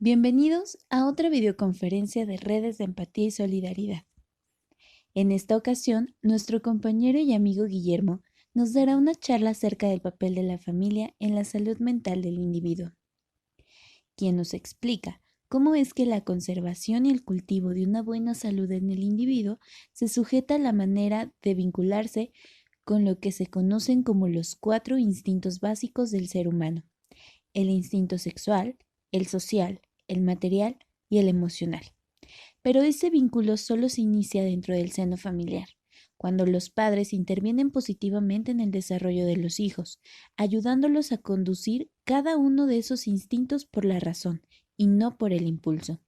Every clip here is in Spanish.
Bienvenidos a otra videoconferencia de redes de empatía y solidaridad. En esta ocasión, nuestro compañero y amigo Guillermo nos dará una charla acerca del papel de la familia en la salud mental del individuo, quien nos explica cómo es que la conservación y el cultivo de una buena salud en el individuo se sujeta a la manera de vincularse con lo que se conocen como los 4 instintos básicos del ser humano: el instinto sexual, el social, el material y el emocional. Pero ese vínculo solo se inicia dentro del seno familiar, cuando los padres intervienen positivamente en el desarrollo de los hijos, ayudándolos a conducir cada uno de esos instintos por la razón y no por el impulso.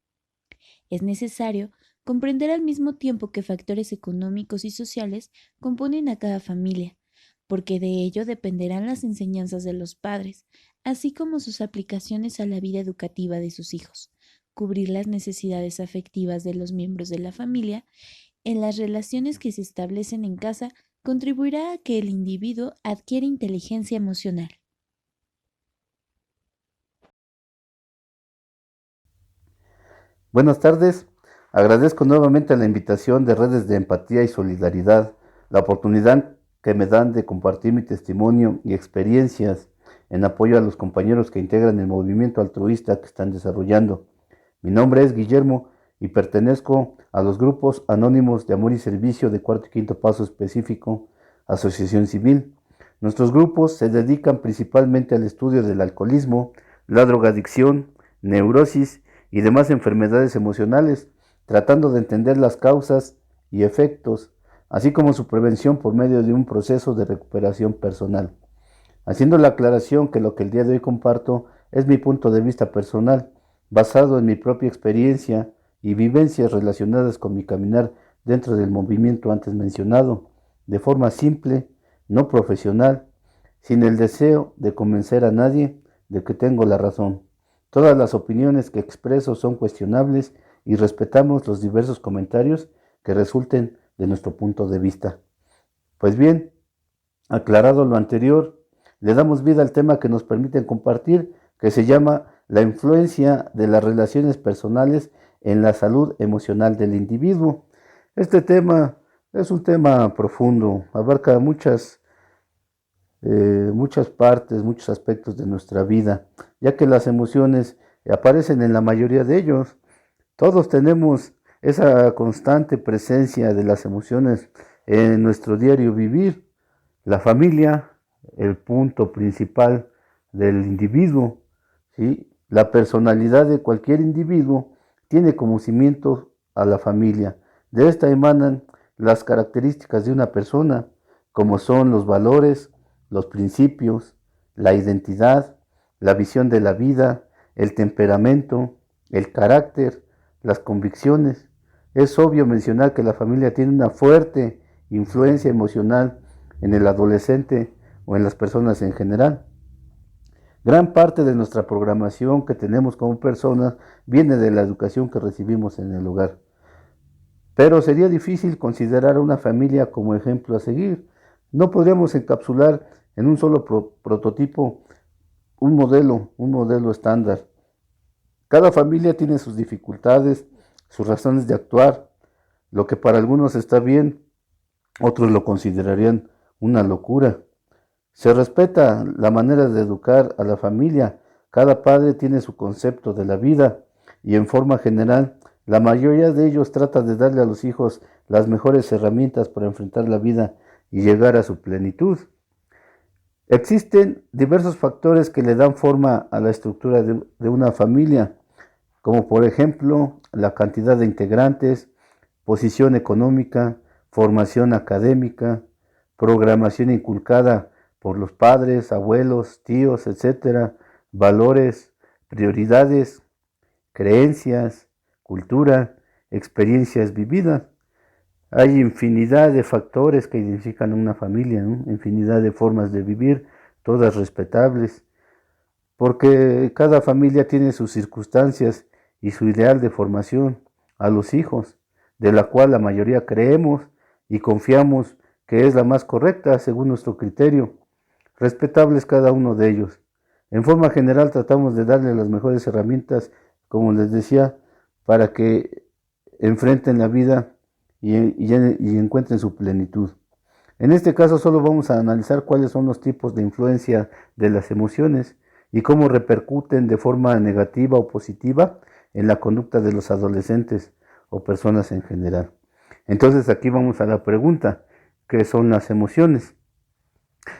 Es necesario comprender al mismo tiempo que factores económicos y sociales componen a cada familia, porque de ello dependerán las enseñanzas de los padres, así como sus aplicaciones a la vida educativa de sus hijos. Cubrir las necesidades afectivas de los miembros de la familia en las relaciones que se establecen en casa contribuirá a que el individuo adquiera inteligencia emocional. Buenas tardes, agradezco nuevamente la invitación de Redes de Empatía y Solidaridad, la oportunidad que me dan de compartir mi testimonio y experiencias en apoyo a los compañeros que integran el movimiento altruista que están desarrollando. Mi nombre es Guillermo y pertenezco a los grupos anónimos de Amor y Servicio de Cuarto y Quinto Paso Específico, Asociación Civil. Nuestros grupos se dedican principalmente al estudio del alcoholismo, la drogadicción, neurosis y demás enfermedades emocionales, tratando de entender las causas y efectos, así como su prevención por medio de un proceso de recuperación personal. Haciendo la aclaración que lo que el día de hoy comparto es mi punto de vista personal, basado en mi propia experiencia y vivencias relacionadas con mi caminar dentro del movimiento antes mencionado, de forma simple, no profesional, sin el deseo de convencer a nadie de que tengo la razón. Todas las opiniones que expreso son cuestionables y respetamos los diversos comentarios que resulten de nuestro punto de vista. Pues bien, aclarado lo anterior, le damos vida al tema que nos permiten compartir, que se llama la influencia de las relaciones personales en la salud emocional del individuo. Este tema es un tema profundo, abarca muchas partes, muchos aspectos de nuestra vida, ya que las emociones aparecen en la mayoría de ellos. Todos tenemos esa constante presencia de las emociones en nuestro diario vivir. La familia, el punto principal del individuo, ¿sí? La personalidad de cualquier individuo tiene como cimiento a la familia. De esta emanan las características de una persona, como son los valores, los principios, la identidad, la visión de la vida, el temperamento, el carácter, las convicciones. Es obvio mencionar que la familia tiene una fuerte influencia emocional en el adolescente o en las personas en general. Gran parte de nuestra programación que tenemos como personas viene de la educación que recibimos en el hogar. Pero sería difícil considerar a una familia como ejemplo a seguir. No podríamos encapsular en un solo prototipo un modelo estándar. Cada familia tiene sus dificultades, sus razones de actuar. Lo que para algunos está bien, otros lo considerarían una locura. Se respeta la manera de educar a la familia. Cada padre tiene su concepto de la vida y en forma general, la mayoría de ellos trata de darle a los hijos las mejores herramientas para enfrentar la vida y llegar a su plenitud. Existen diversos factores que le dan forma a la estructura de una familia, como por ejemplo la cantidad de integrantes, posición económica, formación académica, programación inculcada por los padres, abuelos, tíos, etcétera, valores, prioridades, creencias, cultura, experiencias vividas. Hay infinidad de factores que identifican una familia, ¿no? Infinidad de formas de vivir, todas respetables, porque cada familia tiene sus circunstancias y su ideal de formación a los hijos, de la cual la mayoría creemos y confiamos que es la más correcta según nuestro criterio. Respetables cada uno de ellos. En forma general tratamos de darle las mejores herramientas como les decía, para que enfrenten la vida y encuentren su plenitud. En este caso solo vamos a analizar cuáles son los tipos de influencia de las emociones y cómo repercuten de forma negativa o positiva en la conducta de los adolescentes o personas en general. Entonces aquí vamos a la pregunta, ¿qué son las emociones?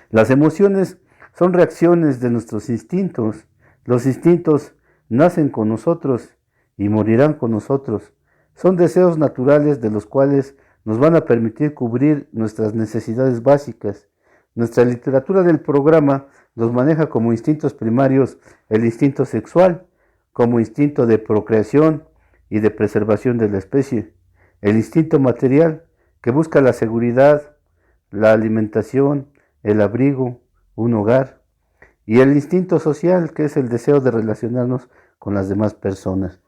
Las emociones son reacciones de nuestros instintos. Los instintos nacen con nosotros y morirán con nosotros. Son deseos naturales de los cuales nos van a permitir cubrir nuestras necesidades básicas. Nuestra literatura del programa los maneja como instintos primarios el instinto sexual, como instinto de procreación y de preservación de la especie, el instinto material, que busca la seguridad, la alimentación, el abrigo, un hogar, y el instinto social, que es el deseo de relacionarnos con las demás personas.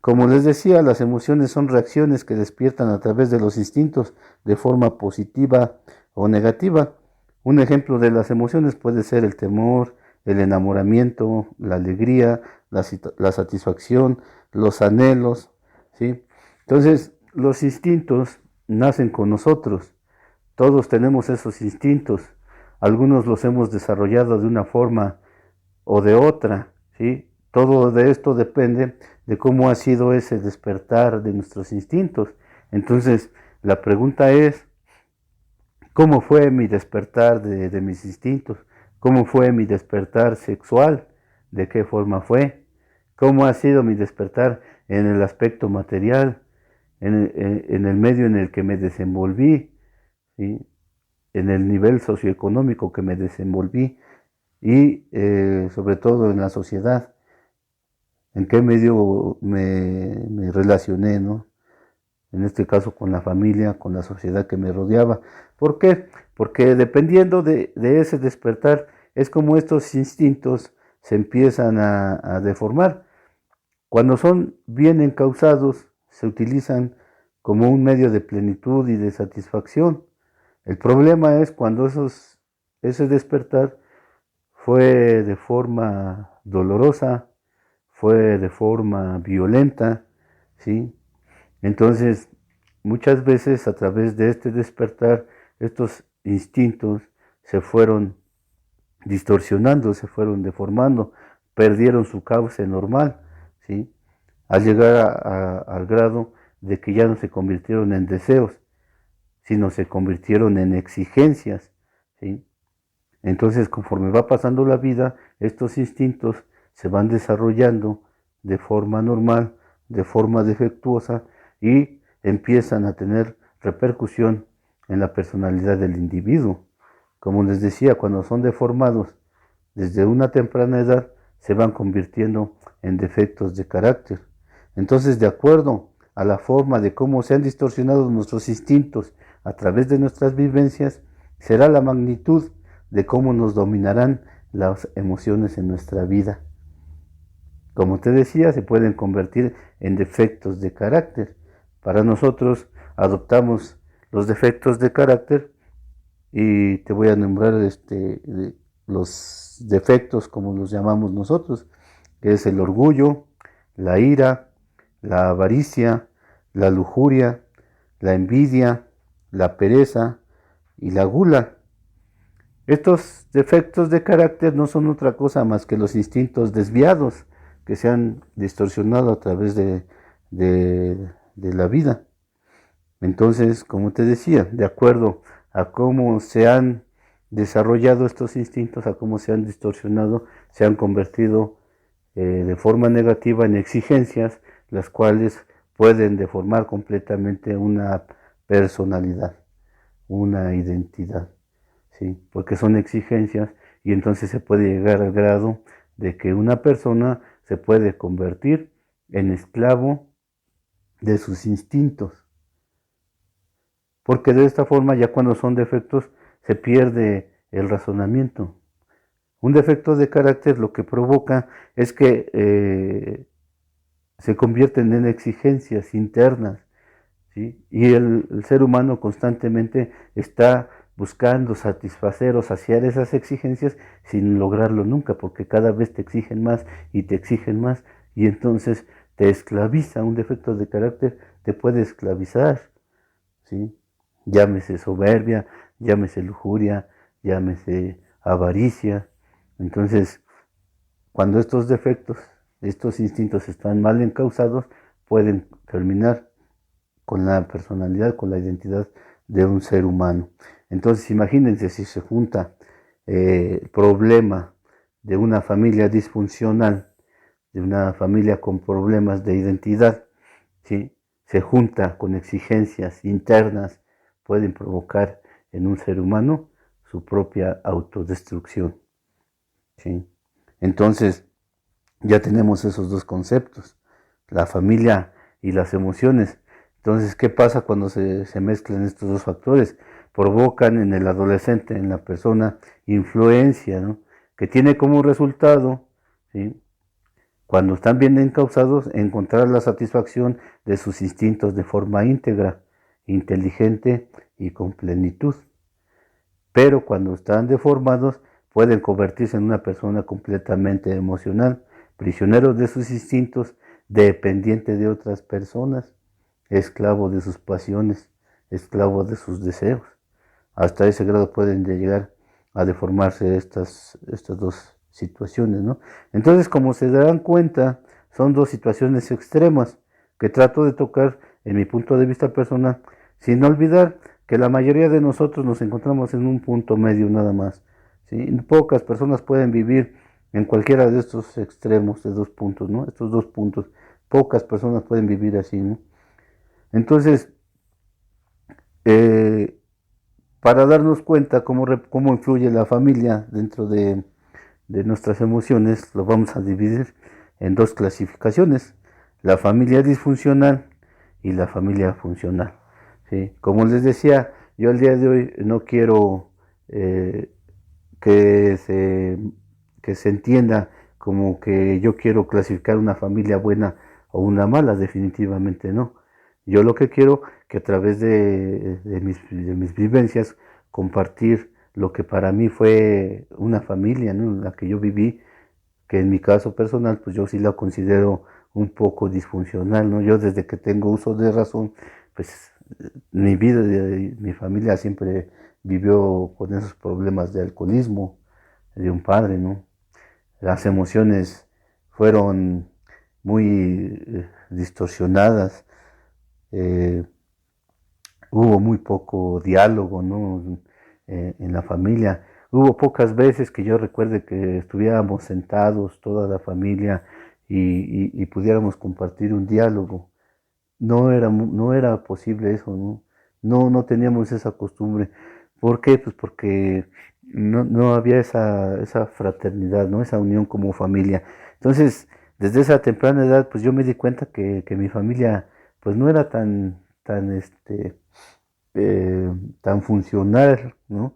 Como les decía, las emociones son reacciones que despiertan a través de los instintos de forma positiva o negativa. Un ejemplo de las emociones puede ser el temor, el enamoramiento, la alegría, la satisfacción, los anhelos, ¿sí? Entonces, los instintos nacen con nosotros. Todos tenemos esos instintos. Algunos los hemos desarrollado de una forma o de otra, ¿sí? Todo de esto depende de cómo ha sido ese despertar de nuestros instintos. Entonces, la pregunta es, ¿cómo fue mi despertar de mis instintos? ¿Cómo fue mi despertar sexual? ¿De qué forma fue? ¿Cómo ha sido mi despertar en el aspecto material? En el medio en el que me desenvolví, ¿sí? En el nivel socioeconómico que me desenvolví y sobre todo en la sociedad, en qué medio me relacioné, ¿no? En este caso con la familia, con la sociedad que me rodeaba. ¿Por qué? Porque dependiendo de ese despertar, es como estos instintos se empiezan a deformar. Cuando son bien encausados, se utilizan como un medio de plenitud y de satisfacción. El problema es cuando ese despertar fue de forma dolorosa, fue de forma violenta, ¿sí? Entonces, muchas veces a través de este despertar, estos instintos se fueron distorsionando, se fueron deformando, perdieron su cauce normal, ¿sí? Al llegar al grado de que ya no se convirtieron en deseos, sino se convirtieron en exigencias, ¿sí? Entonces, conforme va pasando la vida, estos instintos se van desarrollando de forma normal, de forma defectuosa y empiezan a tener repercusión en la personalidad del individuo. Como les decía, cuando son deformados desde una temprana edad, se van convirtiendo en defectos de carácter. Entonces, de acuerdo a la forma de cómo se han distorsionado nuestros instintos a través de nuestras vivencias, será la magnitud de cómo nos dominarán las emociones en nuestra vida. Como te decía, se pueden convertir en defectos de carácter. Para nosotros adoptamos los defectos de carácter y te voy a nombrar los defectos como los llamamos nosotros, que es el orgullo, la ira, la avaricia, la lujuria, la envidia, la pereza y la gula. Estos defectos de carácter no son otra cosa más que los instintos desviados que se han distorsionado a través de la vida. Entonces, como te decía, de acuerdo a cómo se han desarrollado estos instintos, a cómo se han distorsionado, se han convertido de forma negativa en exigencias, las cuales pueden deformar completamente una personalidad, una identidad, ¿sí? Porque son exigencias y entonces se puede llegar al grado de que una persona se puede convertir en esclavo de sus instintos. Porque de esta forma, ya cuando son defectos, se pierde el razonamiento. Un defecto de carácter lo que provoca es que se convierten en exigencias internas, ¿sí? Y el ser humano constantemente está buscando satisfacer o saciar esas exigencias sin lograrlo nunca, porque cada vez te exigen más y te exigen más, y entonces te esclaviza, un defecto de carácter te puede esclavizar, ¿sí? Llámese soberbia, llámese lujuria, llámese avaricia. Entonces, cuando estos defectos, estos instintos están mal encausados, pueden terminar con la personalidad, con la identidad de un ser humano. Entonces, imagínense si se junta el problema de una familia disfuncional, de una familia con problemas de identidad, ¿sí? Se junta con exigencias internas, pueden provocar en un ser humano su propia autodestrucción, ¿sí? Entonces, ya tenemos esos dos conceptos, la familia y las emociones. Entonces, ¿qué pasa cuando se mezclan estos dos factores? Provocan en el adolescente, en la persona, influencia, ¿no? Que tiene como resultado, ¿sí? Cuando están bien encausados, encontrar la satisfacción de sus instintos de forma íntegra, inteligente y con plenitud. Pero cuando están deformados, pueden convertirse en una persona completamente emocional, prisionero de sus instintos, dependiente de otras personas, esclavo de sus pasiones, esclavo de sus deseos. Hasta ese grado pueden llegar a deformarse estas dos situaciones, ¿no? Entonces, como se darán cuenta, son dos situaciones extremas que trato de tocar en mi punto de vista personal, sin olvidar que la mayoría de nosotros nos encontramos en un punto medio nada más, ¿sí? Pocas personas pueden vivir en cualquiera de estos extremos de dos puntos, ¿no? Estos dos puntos, pocas personas pueden vivir así, ¿no? Entonces, eh, para darnos cuenta cómo influye la familia dentro de nuestras emociones, lo vamos a dividir en dos clasificaciones, la familia disfuncional y la familia funcional, ¿sí? Como les decía, yo el día de hoy no quiero eh, que, se, que se entienda como que yo quiero clasificar una familia buena o una mala, definitivamente no. Yo lo que quiero que a través de mis vivencias compartir lo que para mí fue una familia, ¿no? La que yo viví, que en mi caso personal, pues yo sí la considero un poco disfuncional, ¿no? Yo desde que tengo uso de razón, pues mi vida, mi familia siempre vivió con esos problemas de alcoholismo, de un padre, ¿no? Las emociones fueron muy distorsionadas, eh, hubo muy poco diálogo, ¿no? En la familia. Hubo pocas veces que yo recuerde que estuviéramos sentados, toda la familia, y pudiéramos compartir un diálogo. No era posible eso, ¿no? No teníamos esa costumbre. ¿Por qué? Pues porque no había esa fraternidad, ¿no? Esa unión como familia. Entonces, desde esa temprana edad, pues yo me di cuenta que mi familia, pues no era tan funcional, ¿no?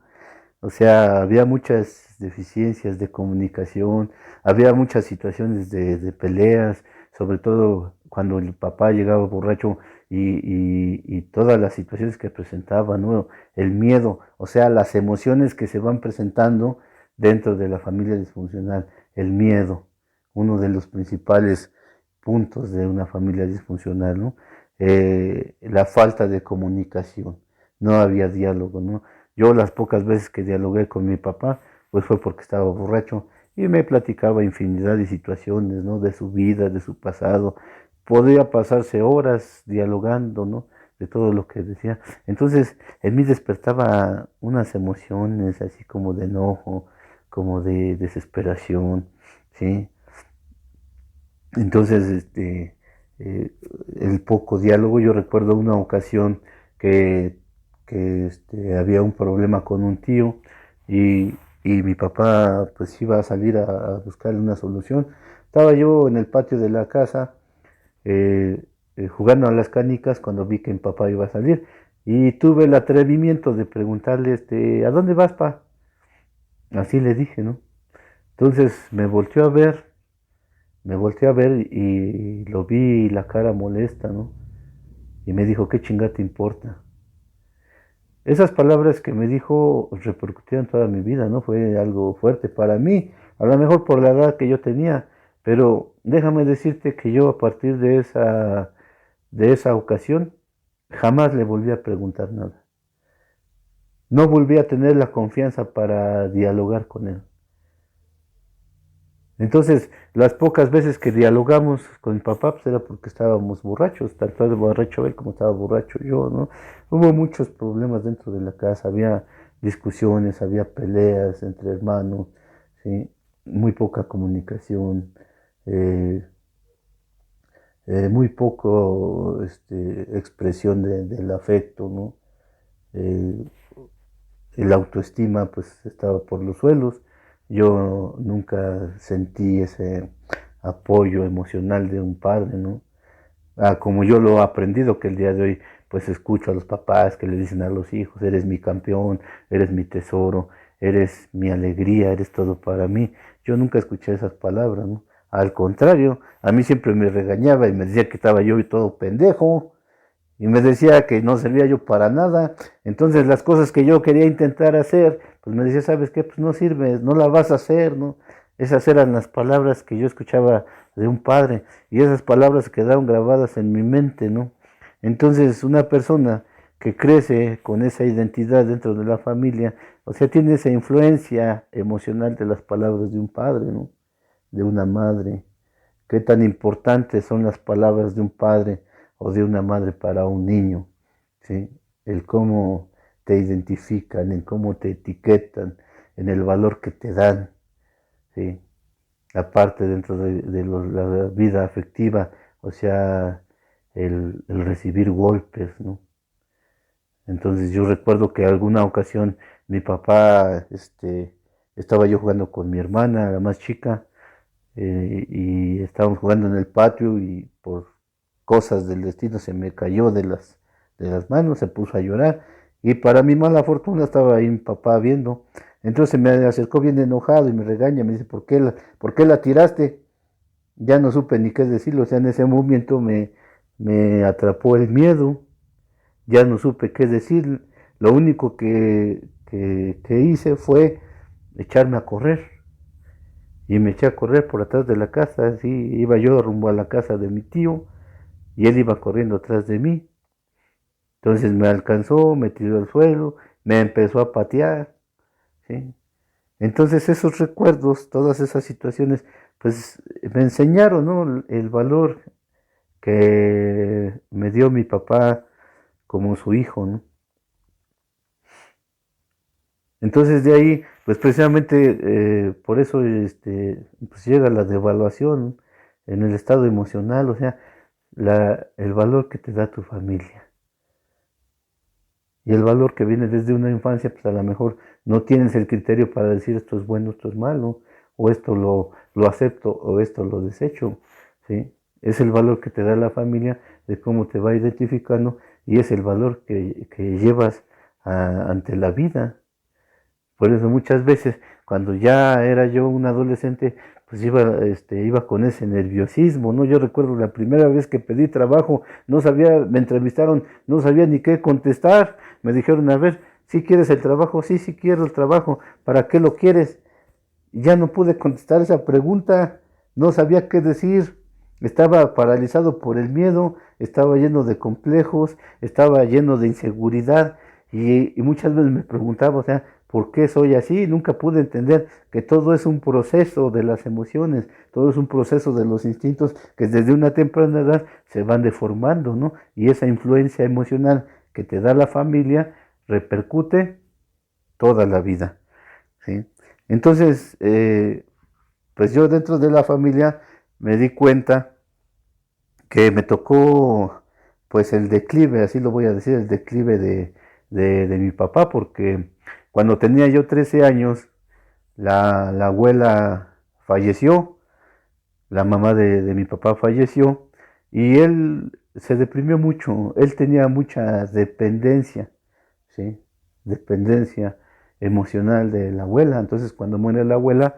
O sea, había muchas deficiencias de comunicación, había muchas situaciones de peleas, sobre todo cuando el papá llegaba borracho y todas las situaciones que presentaba, ¿no? El miedo, o sea, las emociones que se van presentando dentro de la familia disfuncional, el miedo, uno de los principales puntos de una familia disfuncional, ¿no? La falta de comunicación, no había diálogo, ¿no? Yo las pocas veces que dialogué con mi papá, pues fue porque estaba borracho y me platicaba infinidad de situaciones, ¿no? De su vida, de su pasado. Podía pasarse horas dialogando, ¿no? De todo lo que decía. Entonces, en mí despertaba unas emociones así como de enojo, como de desesperación, ¿sí? Entonces, eh, el poco diálogo, yo recuerdo una ocasión que, que había un problema con un tío y, y mi papá pues iba a salir a buscarle una solución. Estaba yo en el patio de la casa jugando a las canicas cuando vi que mi papá iba a salir y tuve el atrevimiento de preguntarle, ¿a dónde vas, pa? Así le dije, ¿no? Entonces me volteó a ver y lo vi la cara molesta, ¿no? Y me dijo, ¿qué chingada te importa? Esas palabras que me dijo repercutieron toda mi vida, ¿no? Fue algo fuerte para mí, a lo mejor por la edad que yo tenía, Pero déjame decirte que yo a partir de esa ocasión jamás le volví a preguntar nada. No volví a tener la confianza para dialogar con él. Entonces, las pocas veces que dialogamos con mi papá, pues era porque estábamos borrachos, tanto era borracho él como estaba borracho yo, ¿no? Hubo muchos problemas dentro de la casa, había discusiones, había peleas entre hermanos, ¿sí? Muy poca comunicación, eh, muy poco expresión del afecto, ¿no? Eh, el autoestima pues estaba por los suelos. Yo nunca sentí ese apoyo emocional de un padre, ¿no? Como yo lo he aprendido, que el día de hoy pues escucho a los papás que le dicen a los hijos, eres mi campeón, eres mi tesoro, eres mi alegría, eres todo para mí. Yo nunca escuché esas palabras, ¿no? Al contrario, a mí siempre me regañaba y me decía que estaba yo todo pendejo, y me decía que no servía yo para nada. Entonces las cosas que yo quería intentar hacer, pues me decía, ¿sabes qué? Pues no sirves, no la vas a hacer, ¿no? Esas eran las palabras que yo escuchaba de un padre y esas palabras quedaron grabadas en mi mente, ¿no? Entonces una persona que crece con esa identidad dentro de la familia, o sea, tiene esa influencia emocional de las palabras de un padre, ¿no? De una madre. Qué tan importantes son las palabras de un padre o de una madre para un niño, ¿sí? El cómo te identifican, en cómo te etiquetan, en el valor que te dan, ¿sí? Aparte dentro la vida afectiva, o sea, el recibir golpes, ¿no? Entonces yo recuerdo que alguna ocasión mi papá, estaba yo jugando con mi hermana, la más chica, y estábamos jugando en el patio y por cosas del destino se me cayó de las manos, se puso a llorar y para mi mala fortuna estaba ahí mi papá viendo. Entonces me acercó bien enojado y me regaña, me dice, por qué la tiraste? Ya no supe ni qué decirlo, o sea, en ese momento me atrapó el miedo, ya no supe qué decir. Lo único que hice fue echarme a correr. Y me eché a correr por atrás de la casa, así iba yo rumbo a la casa de mi tío y él iba corriendo atrás de mí. Entonces me alcanzó, me tiró al suelo, me empezó a patear, ¿sí? Entonces esos recuerdos, todas esas situaciones, pues me enseñaron, ¿no? El valor que me dio mi papá como su hijo, ¿no? Entonces de ahí, pues precisamente por eso pues llega la devaluación en el estado emocional, o sea, el valor que te da tu familia. Y el valor que viene desde una infancia, pues a lo mejor no tienes el criterio para decir esto es bueno, esto es malo, o esto lo acepto, o esto lo desecho, ¿sí? Es el valor que te da la familia, de cómo te va identificando, y es el valor que llevas ante la vida. Por eso muchas veces, cuando ya era yo un adolescente, pues iba con ese nerviosismo, ¿no? Yo recuerdo la primera vez que pedí trabajo, no sabía, me entrevistaron, no sabía ni qué contestar. Me dijeron, a ver, ¿si quieres el trabajo? Sí, sí quiero el trabajo. ¿Para qué lo quieres? Y ya no pude contestar esa pregunta, no sabía qué decir. Estaba paralizado por el miedo, estaba lleno de complejos, estaba lleno de inseguridad y muchas veces me preguntaba, o sea, ¿por qué soy así? Nunca pude entender que todo es un proceso de las emociones, todo es un proceso de los instintos que desde una temprana edad se van deformando, ¿no? Y esa influencia emocional que te da la familia repercute toda la vida, ¿sí? Entonces, pues yo dentro de la familia me di cuenta que me tocó pues el declive, así lo voy a decir, el declive de mi papá, porque cuando tenía yo 13 años, la abuela falleció, la mamá de mi papá falleció, y él se deprimió mucho, él tenía mucha dependencia, ¿sí? Dependencia emocional de la abuela. Entonces cuando muere la abuela,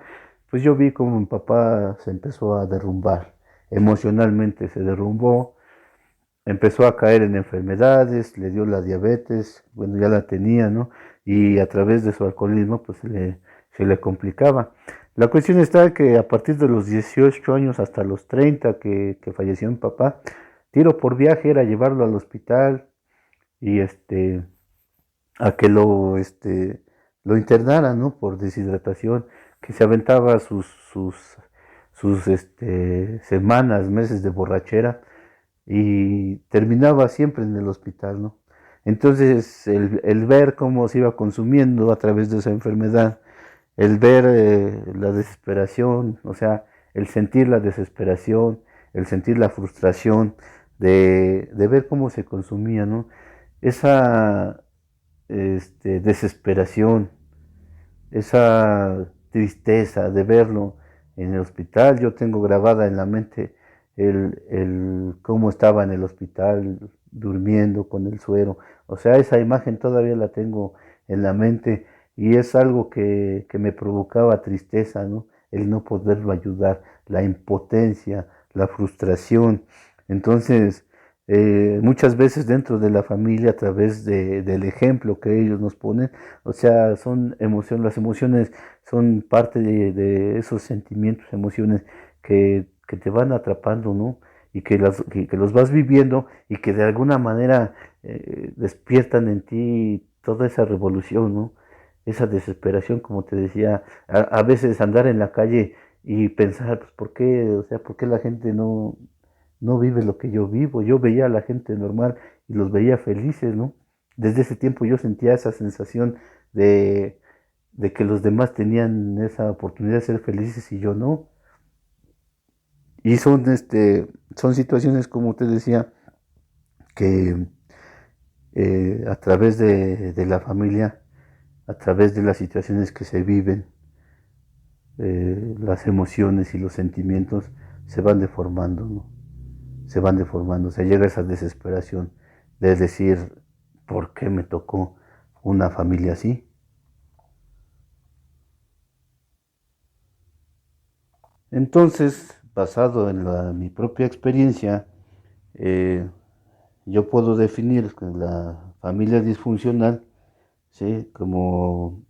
pues yo vi como mi papá se empezó a derrumbar, emocionalmente se derrumbó, empezó a caer en enfermedades, le dio la diabetes, bueno, ya la tenía, ¿no? Y a través de su alcoholismo, pues se le complicaba. La cuestión está que a partir de los 18 años hasta los 30 que falleció mi papá, tiro por viaje era llevarlo al hospital y a que lo internaran, ¿no? Por deshidratación, que se aventaba sus semanas, meses de borrachera y terminaba siempre en el hospital, ¿no? Entonces, el ver cómo se iba consumiendo a través de esa enfermedad, el ver la desesperación, o sea, el sentir la desesperación, el sentir la frustración de ver cómo se consumía, ¿no? Esa desesperación, esa tristeza de verlo en el hospital. Yo tengo grabada en la mente el cómo estaba en el hospital durmiendo con el suero. O sea, esa imagen todavía la tengo en la mente y es algo que me provocaba tristeza, ¿no? El no poderlo ayudar, la impotencia, la frustración. Entonces, muchas veces dentro de la familia, a través del ejemplo que ellos nos ponen, o sea, son emociones, las emociones son parte de esos sentimientos, emociones que te van atrapando, ¿no? Y que los vas viviendo y que de alguna manera despiertan en ti toda esa revolución, ¿no? Esa desesperación, como te decía, a veces andar en la calle y pensar, pues, ¿por qué? O sea, ¿por qué la gente no vive lo que yo vivo? Yo veía a la gente normal y los veía felices, ¿no? Desde ese tiempo yo sentía esa sensación de, de que los demás tenían esa oportunidad de ser felices y yo no. Y son situaciones, como te decía, que a través de la familia, a través de las situaciones que se viven, las emociones y los sentimientos se van deformando, ¿no? Se van deformando, se llega a esa desesperación de decir, ¿por qué me tocó una familia así? Entonces, basado en mi propia experiencia, eh, yo puedo definir la familia disfuncional, ¿sí? Como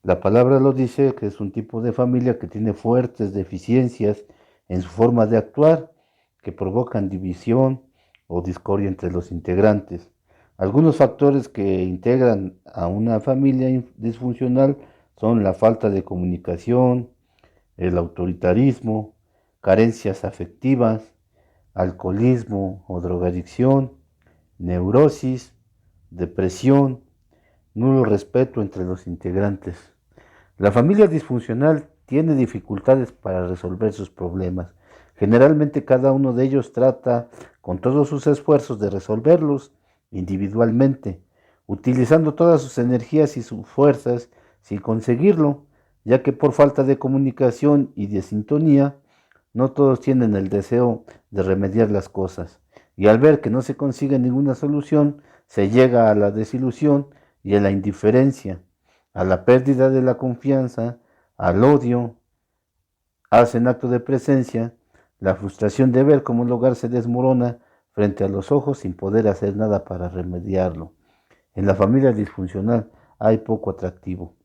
la palabra lo dice, que es un tipo de familia que tiene fuertes deficiencias en su forma de actuar, que provocan división o discordia entre los integrantes. Algunos factores que integran a una familia disfuncional son la falta de comunicación, el autoritarismo, carencias afectivas, alcoholismo o drogadicción, neurosis, depresión, nulo respeto entre los integrantes. La familia disfuncional tiene dificultades para resolver sus problemas. Generalmente cada uno de ellos trata con todos sus esfuerzos de resolverlos individualmente, utilizando todas sus energías y sus fuerzas sin conseguirlo, ya que por falta de comunicación y de sintonía, no todos tienen el deseo de remediar las cosas. Y al ver que no se consigue ninguna solución, se llega a la desilusión y a la indiferencia, a la pérdida de la confianza, al odio, hacen acto de presencia, la frustración de ver cómo el hogar se desmorona frente a los ojos sin poder hacer nada para remediarlo. En la familia disfuncional hay poco atractivo.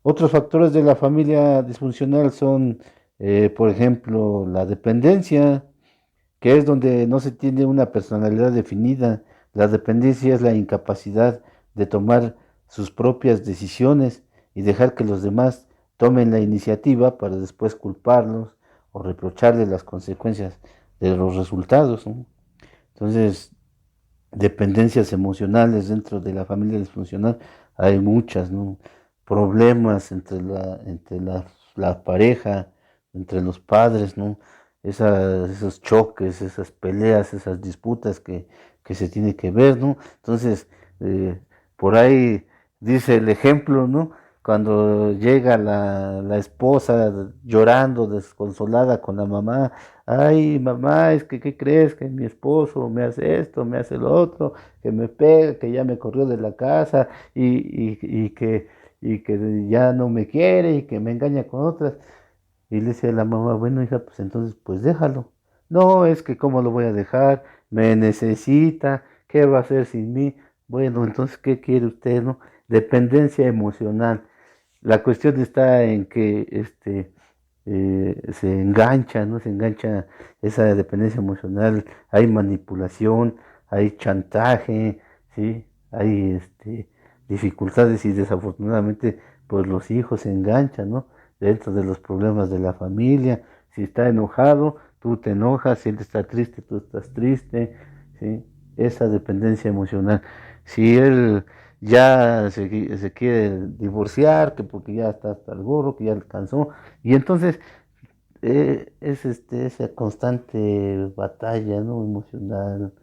Otros factores de la familia disfuncional son, por ejemplo, la dependencia, que es donde no se tiene una personalidad definida. La dependencia es la incapacidad de tomar sus propias decisiones y dejar que los demás tomen la iniciativa para después culparlos o reprocharles las consecuencias de los resultados, ¿no? Entonces, dependencias emocionales dentro de la familia disfuncional hay muchas, ¿no? Problemas la pareja, entre los padres, ¿no? Esos choques, esas peleas, esas disputas que se tiene que ver, ¿no? Entonces, por ahí dice el ejemplo, ¿no? Cuando llega la esposa llorando, desconsolada con la mamá, ay, mamá, es que, ¿qué crees? Que mi esposo me hace esto, me hace lo otro, que me pega, que ya me corrió de la casa y que ya no me quiere y que me engaña con otras. Y le dice a la mamá, bueno, hija, pues entonces, pues déjalo. No, es que cómo lo voy a dejar, me necesita, ¿qué va a hacer sin mí? Bueno, entonces, ¿qué quiere usted, no? Dependencia emocional. La cuestión está en que se engancha, ¿no? Se engancha esa dependencia emocional, hay manipulación, hay chantaje, ¿sí? Hay dificultades y desafortunadamente pues los hijos se enganchan, ¿no? Dentro de los problemas de la familia, si está enojado, tú te enojas, si él está triste, tú estás triste, ¿sí? Esa dependencia emocional. Si él ya se quiere divorciar, que porque ya está hasta el gorro, que ya alcanzó, y entonces es esa constante batalla, ¿no? Emocional,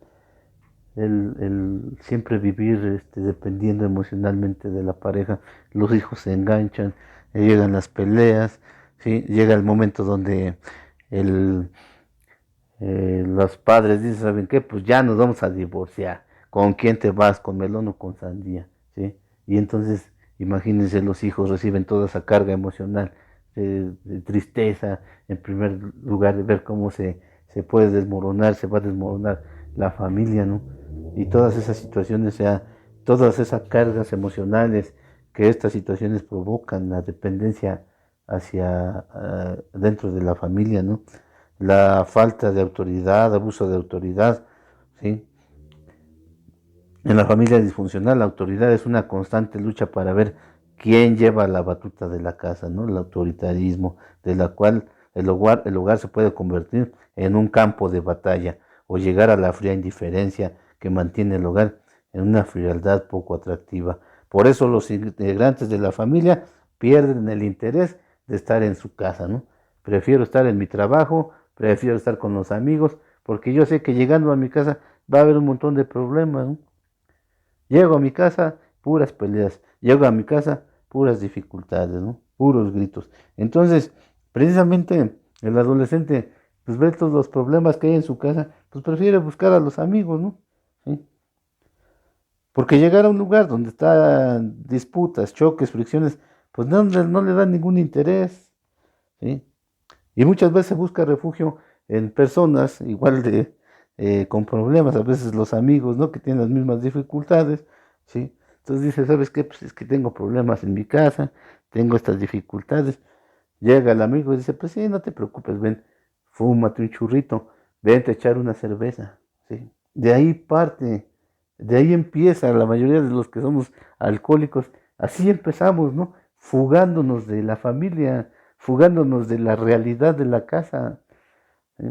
el siempre vivir dependiendo emocionalmente de la pareja, los hijos se enganchan, llegan las peleas, ¿sí? Llega el momento donde el, los padres dicen, ¿saben qué? Pues ya nos vamos a divorciar. ¿Con quién te vas? ¿Con melón o con sandía? ¿Sí? Y entonces, imagínense, los hijos reciben toda esa carga emocional, de tristeza, en primer lugar, de ver cómo se puede desmoronar, se va a desmoronar la familia, ¿no? Y todas esas situaciones, o sea, todas esas cargas emocionales que estas situaciones provocan, la dependencia hacia dentro de la familia, ¿no? La falta de autoridad, abuso de autoridad, ¿sí? En la familia disfuncional, la autoridad es una constante lucha para ver quién lleva la batuta de la casa, ¿no? El autoritarismo, de la cual el hogar se puede convertir en un campo de batalla o llegar a la fría indiferencia que mantiene el hogar en una frialdad poco atractiva. Por eso los integrantes de la familia pierden el interés de estar en su casa, ¿no? Prefiero estar en mi trabajo, prefiero estar con los amigos, porque yo sé que llegando a mi casa va a haber un montón de problemas, ¿no? Llego a mi casa, puras peleas. Llego a mi casa, puras dificultades, ¿no? Puros gritos. Entonces, precisamente el adolescente, pues ve todos los problemas que hay en su casa, pues prefiere buscar a los amigos, ¿no? ¿Sí? Porque llegar a un lugar donde están disputas, choques, fricciones, pues no le dan ningún interés, ¿sí? Y muchas veces busca refugio en personas igual con problemas, a veces los amigos, ¿no? Que tienen las mismas dificultades, ¿sí? Entonces dice, ¿sabes qué? Pues es que tengo problemas en mi casa, tengo estas dificultades. Llega el amigo y dice, pues sí, no te preocupes, ven, fúmate un churrito, vente a echar una cerveza, ¿sí? De ahí parte, de ahí empieza la mayoría de los que somos alcohólicos, así empezamos, ¿no? Fugándonos de la familia, fugándonos de la realidad de la casa.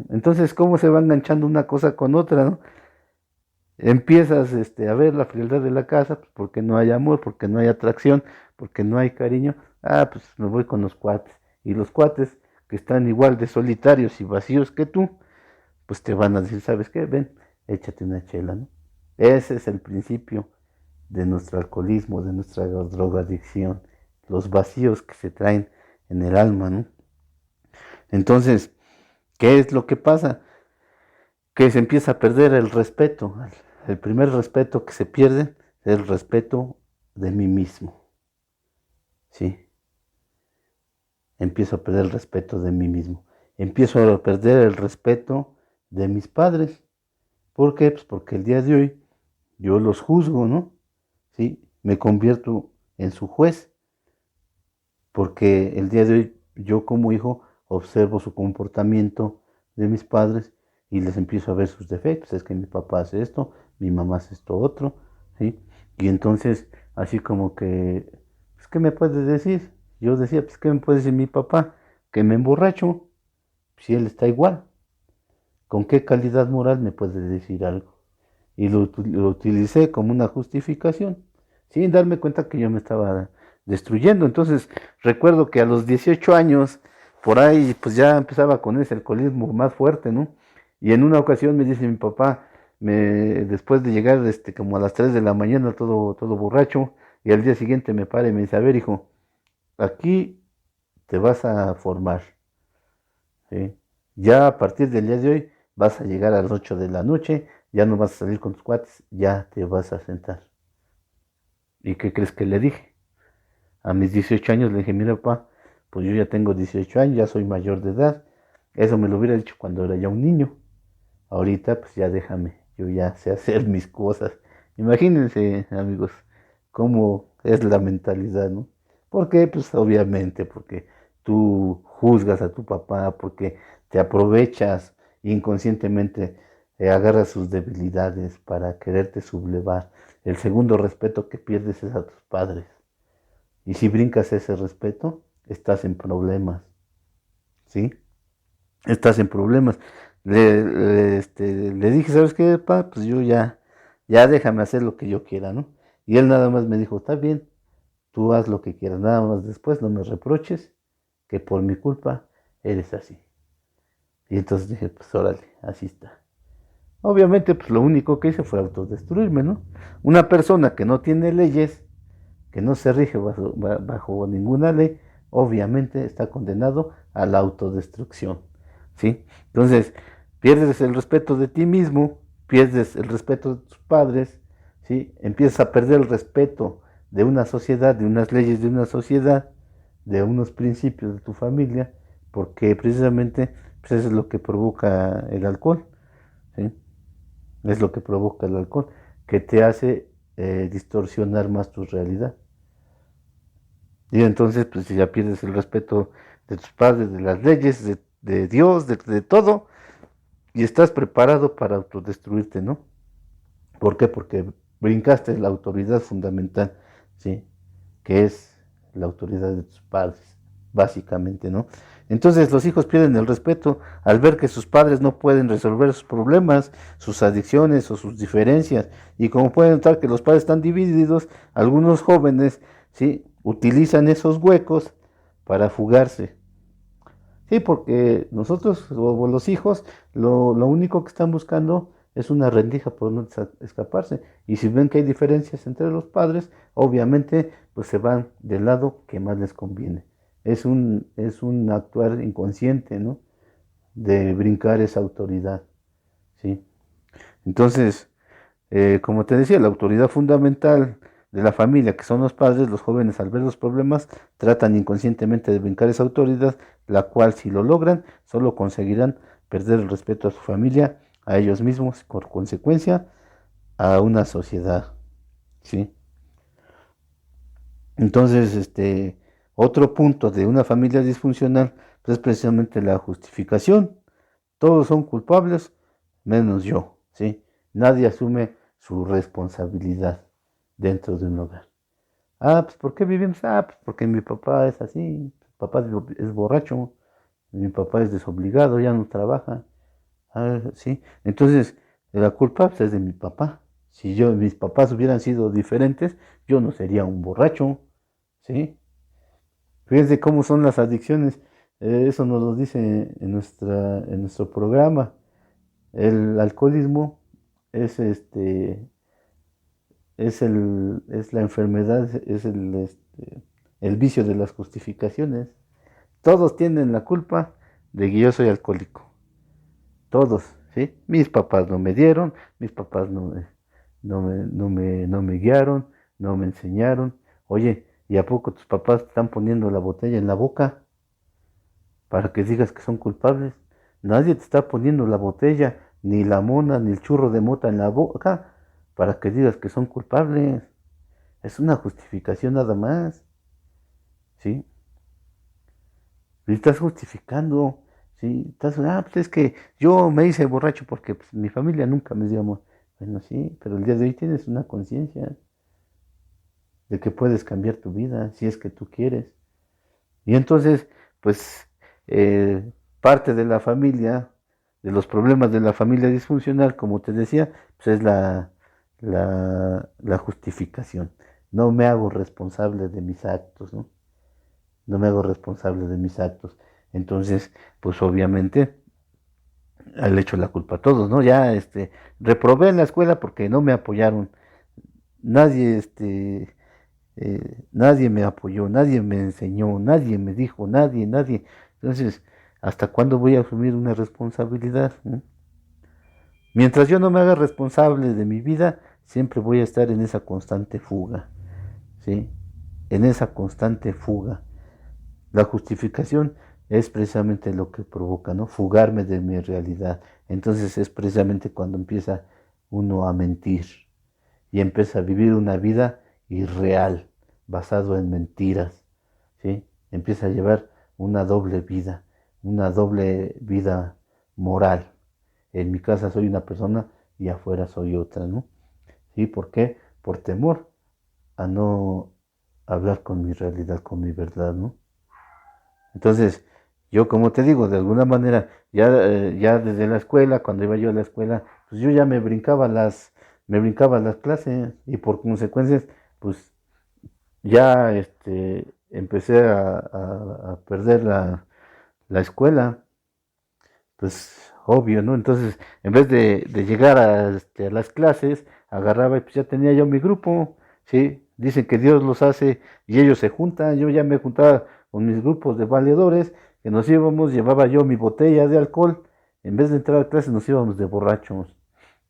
Entonces, ¿cómo se va enganchando una cosa con otra, no? Empiezas a ver la frialdad de la casa, pues porque no hay amor, porque no hay atracción, porque no hay cariño. Ah, pues me voy con los cuates. Y los cuates que están igual de solitarios y vacíos que tú, pues te van a decir, ¿sabes qué? Ven, échate una chela, ¿no? Ese es el principio de nuestro alcoholismo, de nuestra drogadicción, los vacíos que se traen en el alma, ¿no? Entonces, ¿qué es lo que pasa? Que se empieza a perder el respeto. El primer respeto que se pierde es el respeto de mí mismo, ¿sí? Empiezo a perder el respeto de mí mismo. Empiezo a perder el respeto de mis padres. ¿Por qué? Pues porque el día de hoy yo los juzgo, ¿no? ¿Sí? Me convierto en su juez, porque el día de hoy yo como hijo observo su comportamiento de mis padres y les empiezo a ver sus defectos. Es que mi papá hace esto, mi mamá hace esto otro, ¿sí? Y entonces, así como que, pues, ¿qué me puedes decir? Yo decía, pues, ¿qué me puede decir mi papá? Que me emborracho, si él está igual. ¿Con qué calidad moral me puede decir algo? Y lo utilicé como una justificación, sin darme cuenta que yo me estaba destruyendo. Entonces, recuerdo que a los 18 años, por ahí, pues ya empezaba con ese alcoholismo más fuerte, ¿no? Y en una ocasión me dice mi papá, después de llegar como a las 3 de la mañana, todo borracho, y al día siguiente me para y me dice, a ver, hijo, aquí te vas a formar, ¿sí? Ya a partir del día de hoy vas a llegar a las 8 de la noche, ya no vas a salir con tus cuates, ya te vas a sentar. ¿Y qué crees que le dije? A mis 18 años le dije, mira papá, pues yo ya tengo 18 años, ya soy mayor de edad. Eso me lo hubiera dicho cuando era ya un niño. Ahorita pues ya déjame, yo ya sé hacer mis cosas. Imagínense, amigos, cómo es la mentalidad, ¿no? ¿Por qué? Pues obviamente, porque tú juzgas a tu papá, porque te aprovechas inconscientemente, agarras sus debilidades para quererte sublevar. El segundo respeto que pierdes es a tus padres. Y si brincas ese respeto, estás en problemas, ¿sí? Estás en problemas. Le dije, ¿sabes qué, pa? Pues yo ya déjame hacer lo que yo quiera, ¿no? Y él nada más me dijo, está bien, tú haz lo que quieras, nada más después no me reproches que por mi culpa eres así. Y entonces dije, pues órale, así está. Obviamente, pues lo único que hice fue autodestruirme, ¿no? Una persona que no tiene leyes, que no se rige bajo ninguna ley, obviamente está condenado a la autodestrucción, ¿sí? Entonces, pierdes el respeto de ti mismo, pierdes el respeto de tus padres, ¿sí? Empiezas a perder el respeto de una sociedad, de unas leyes de una sociedad, de unos principios de tu familia, porque precisamente pues eso es lo que provoca el alcohol, ¿sí? Es lo que provoca el alcohol, que te hace distorsionar más tu realidad. Y entonces, pues si ya pierdes el respeto de tus padres, de las leyes, de Dios, de todo, y estás preparado para autodestruirte, ¿no? ¿Por qué? Porque brincaste la autoridad fundamental, ¿sí? Que es la autoridad de tus padres, básicamente, ¿no? Entonces los hijos pierden el respeto al ver que sus padres no pueden resolver sus problemas, sus adicciones o sus diferencias. Y como pueden notar que los padres están divididos, algunos jóvenes, ¿sí? Utilizan esos huecos para fugarse. Sí, porque nosotros, o los hijos, lo único que están buscando es una rendija por donde escaparse. Y si ven que hay diferencias entre los padres, obviamente, pues se van del lado que más les conviene. Es un actuar inconsciente, ¿no? De brincar esa autoridad, ¿sí? Entonces, como te decía, la autoridad fundamental de la familia, que son los padres, los jóvenes al ver los problemas, tratan inconscientemente de brincar esa autoridad, la cual si lo logran, solo conseguirán perder el respeto a su familia, a ellos mismos, por consecuencia, a una sociedad, ¿sí? Entonces, otro punto de una familia disfuncional, pues es precisamente la justificación. Todos son culpables, menos yo, ¿sí? Nadie asume su responsabilidad dentro de un hogar. Ah, pues ¿por qué vivimos? Ah, pues porque mi papá es así, mi papá es borracho, mi papá es desobligado, ya no trabaja. Ah, sí. Entonces, la culpa pues, es de mi papá. Si mis papás hubieran sido diferentes, yo no sería un borracho, ¿sí? Fíjense cómo son las adicciones. Eso nos lo dice en nuestro programa. El alcoholismo es es la enfermedad, es el vicio de las justificaciones. Todos tienen la culpa de que yo soy alcohólico. Todos, ¿sí? Mis papás no me dieron, mis papás no me guiaron, no me enseñaron. Oye, ¿y a poco tus papás te están poniendo la botella en la boca para que digas que son culpables? Nadie te está poniendo la botella, ni la mona, ni el churro de mota en la boca para que digas que son culpables. Es una justificación nada más, ¿sí? Y estás justificando, ¿sí? Pues es que yo me hice borracho porque pues, mi familia nunca me dio amor. Bueno, sí, pero el día de hoy tienes una conciencia de que puedes cambiar tu vida si es que tú quieres. Y entonces, pues, parte de la familia, de los problemas de la familia disfuncional, como te decía, pues es la justificación. No me hago responsable de mis actos, ¿no? No me hago responsable de mis actos. Entonces, pues obviamente le echo la culpa a todos, ¿no? Ya, reprobé en la escuela porque no me apoyaron. Nadie, nadie me apoyó, nadie me enseñó, nadie me dijo, nadie. Entonces, ¿hasta cuándo voy a asumir una responsabilidad? ¿No? Mientras yo no me haga responsable de mi vida, siempre voy a estar en esa constante fuga, ¿sí? En esa constante fuga. La justificación es precisamente lo que provoca, ¿no? Fugarme de mi realidad. Entonces es precisamente cuando empieza uno a mentir y empieza a vivir una vida irreal, basado en mentiras, ¿sí? Empieza a llevar una doble vida moral. En mi casa soy una persona y afuera soy otra, ¿no? ¿Sí? ¿Por qué? Por temor a no hablar con mi realidad, con mi verdad, ¿no? Entonces, yo como te digo, de alguna manera, ya desde la escuela, cuando iba yo a la escuela, pues yo ya me brincaba las clases y por consecuencias, pues ya empecé a perder la escuela, pues obvio, ¿no? Entonces, en vez de llegar a las clases, agarraba y pues ya tenía yo mi grupo, ¿sí? Dicen que Dios los hace y ellos se juntan, yo ya me juntaba con mis grupos de valedores, que nos íbamos, llevaba yo mi botella de alcohol, en vez de entrar a clases nos íbamos de borrachos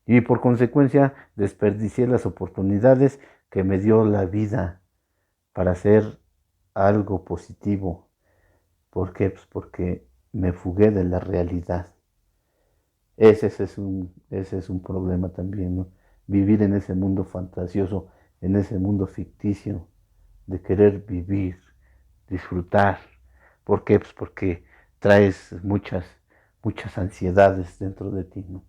y por consecuencia desperdicié las oportunidades que me dio la vida para hacer algo positivo. ¿Por qué? Pues porque me fugué de la realidad. Ese es un problema también, ¿no? Vivir en ese mundo fantasioso, en ese mundo ficticio, de querer vivir, disfrutar. ¿Por qué? Pues porque traes muchas ansiedades dentro de ti, ¿no?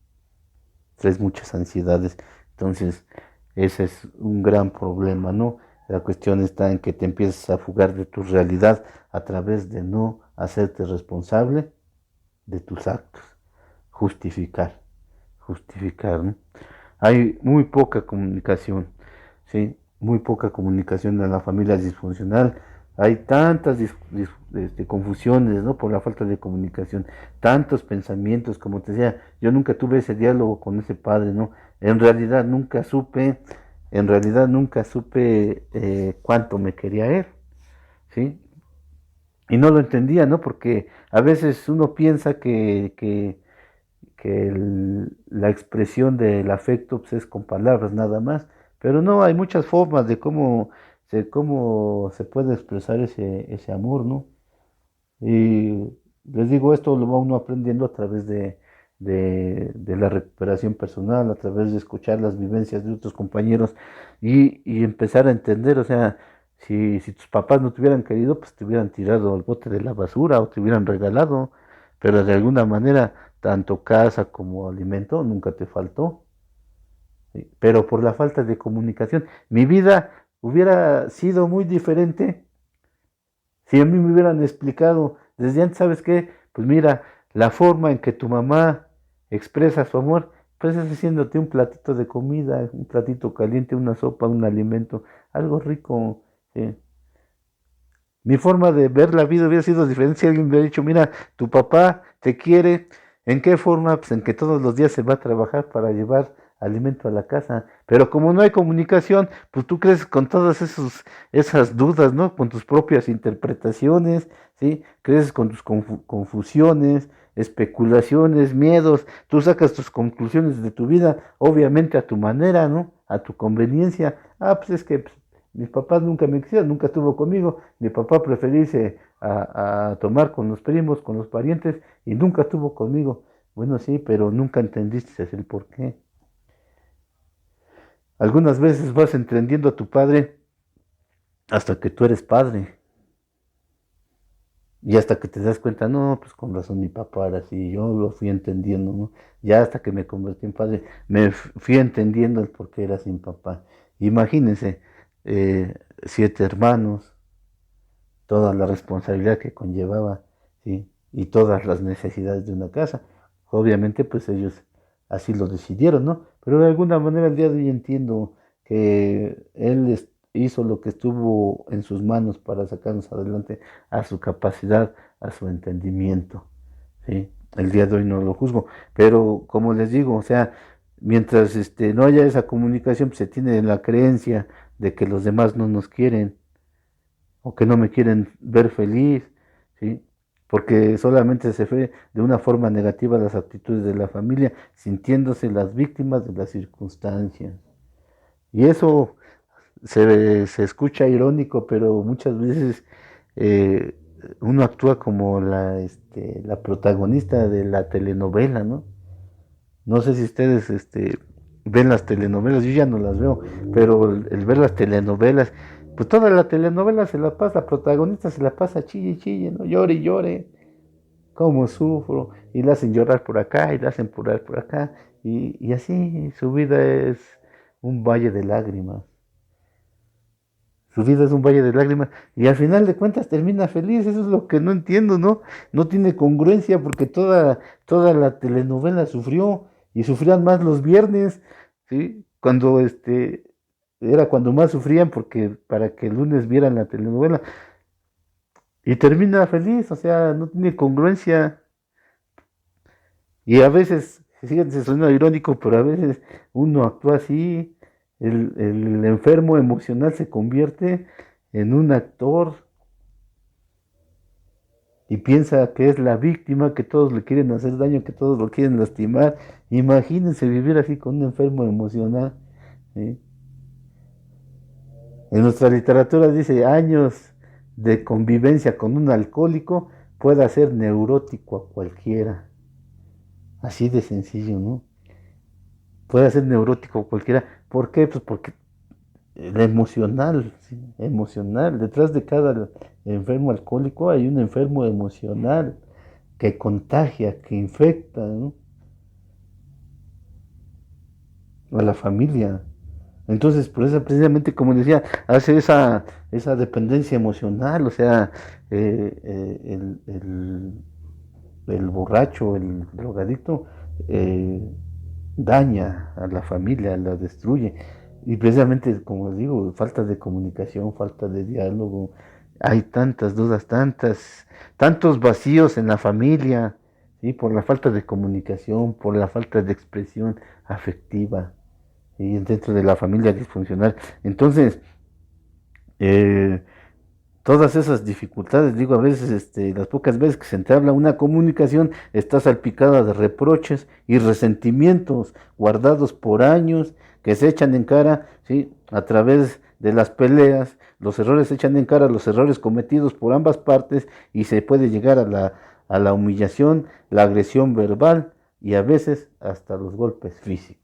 Traes muchas ansiedades. Entonces, ese es un gran problema, ¿no? La cuestión está en que te empiezas a fugar de tu realidad a través de no hacerte responsable de tus actos. Justificar, justificar, ¿no? Hay muy poca comunicación, ¿sí? Muy poca comunicación en la familia disfuncional. Hay tantas confusiones, ¿no? Por la falta de comunicación, tantos pensamientos, como te decía, yo nunca tuve ese diálogo con ese padre, ¿no? En realidad nunca supe, cuánto me quería él, ¿sí? Y no lo entendía, ¿no? Porque a veces uno piensa que la expresión del afecto pues, es con palabras nada más, pero no, hay muchas formas de cómo se puede expresar ese amor, ¿no? Y les digo, esto lo va uno aprendiendo a través de la recuperación personal, a través de escuchar las vivencias de otros compañeros y empezar a entender, o sea, si tus papás no te hubieran querido, pues te hubieran tirado al bote de la basura o te hubieran regalado, pero de alguna manera, tanto casa como alimento nunca te faltó, ¿sí? Pero por la falta de comunicación, mi vida hubiera sido muy diferente si a mí me hubieran explicado desde antes, ¿sabes qué? Pues mira, la forma en que tu mamá expresa su amor, pues es haciéndote un platito de comida, un platito caliente, una sopa, un alimento, algo rico. ¿Sí? Mi forma de ver la vida hubiera sido diferente si alguien me hubiera dicho, mira, tu papá te quiere, ¿en qué forma? Pues en que todos los días se va a trabajar para llevar alimento a la casa. Pero como no hay comunicación, pues tú crees con todas esas dudas, ¿no? Con tus propias interpretaciones, ¿sí? Creces con tus confusiones, especulaciones, miedos. Tú sacas tus conclusiones de tu vida, obviamente a tu manera, ¿no? A tu conveniencia. Ah, pues es que pues, mis papás nunca me quisieron, nunca estuvo conmigo. Mi papá prefería irse a tomar con los primos, con los parientes, y nunca estuvo conmigo. Bueno, sí, pero nunca entendiste el por qué. Algunas veces vas entendiendo a tu padre hasta que tú eres padre. Y hasta que te das cuenta, no, pues con razón mi papá era así, yo lo fui entendiendo, ¿no? Ya hasta que me convertí en padre, fui entendiendo el por qué era sin papá. Imagínense, 7 hermanos, toda la responsabilidad que conllevaba, ¿sí? Y todas las necesidades de una casa. Obviamente, pues ellos así lo decidieron, ¿no? Pero de alguna manera el día de hoy entiendo que él hizo lo que estuvo en sus manos para sacarnos adelante a su capacidad, a su entendimiento, ¿sí? El día de hoy no lo juzgo, pero como les digo, o sea, mientras no haya esa comunicación, pues se tiene la creencia de que los demás no nos quieren, o que no me quieren ver feliz, ¿sí? Porque solamente se ve de una forma negativa las actitudes de la familia, sintiéndose las víctimas de las circunstancias. Y eso se escucha irónico, pero muchas veces eh, uno actúa como la protagonista de la telenovela, ¿no? No sé si ustedes ven las telenovelas, yo ya no las veo, pero el ver las telenovelas pues toda la telenovela se la pasa, la protagonista se la pasa chille y chille, ¿no? Llore y llore, cómo sufro, y la hacen llorar por acá, y la hacen llorar por acá, y así su vida es un valle de lágrimas. Su vida es un valle de lágrimas y al final de cuentas termina feliz. Eso es lo que no entiendo, ¿no? No tiene congruencia porque toda la telenovela sufrió y sufrían más los viernes, ¿sí? Cuando era cuando más sufrían porque para que el lunes vieran la telenovela y termina feliz, o sea, no tiene congruencia. Y a veces, fíjense, suena irónico, pero a veces uno actúa así, el enfermo emocional se convierte en un actor y piensa que es la víctima, que todos le quieren hacer daño, que todos lo quieren lastimar. Imagínense vivir así con un enfermo emocional, ¿sí? En nuestra literatura dice años de convivencia con un alcohólico puede hacer neurótico a cualquiera. Así de sencillo, ¿no? Puede ser neurótico cualquiera. ¿Por qué? Pues porque el emocional, ¿sí? Emocional. Detrás de cada enfermo alcohólico hay un enfermo emocional que contagia, que infecta, ¿no? A la familia. Entonces, por eso precisamente, como decía, hace esa dependencia emocional, o sea, el borracho, el drogadicto, eh, daña a la familia, la destruye. Y precisamente, como digo, falta de comunicación, falta de diálogo, hay tantas dudas, tantos vacíos en la familia, ¿sí? Por la falta de comunicación, por la falta de expresión afectiva, y dentro de la familia disfuncional. Entonces, eh, todas esas dificultades, digo, a veces, las pocas veces que se entabla una comunicación, está salpicada de reproches y resentimientos guardados por años que se echan en cara, ¿sí? A través de las peleas, los errores se echan en cara, los errores cometidos por ambas partes y se puede llegar a la humillación, la agresión verbal y a veces hasta los golpes físicos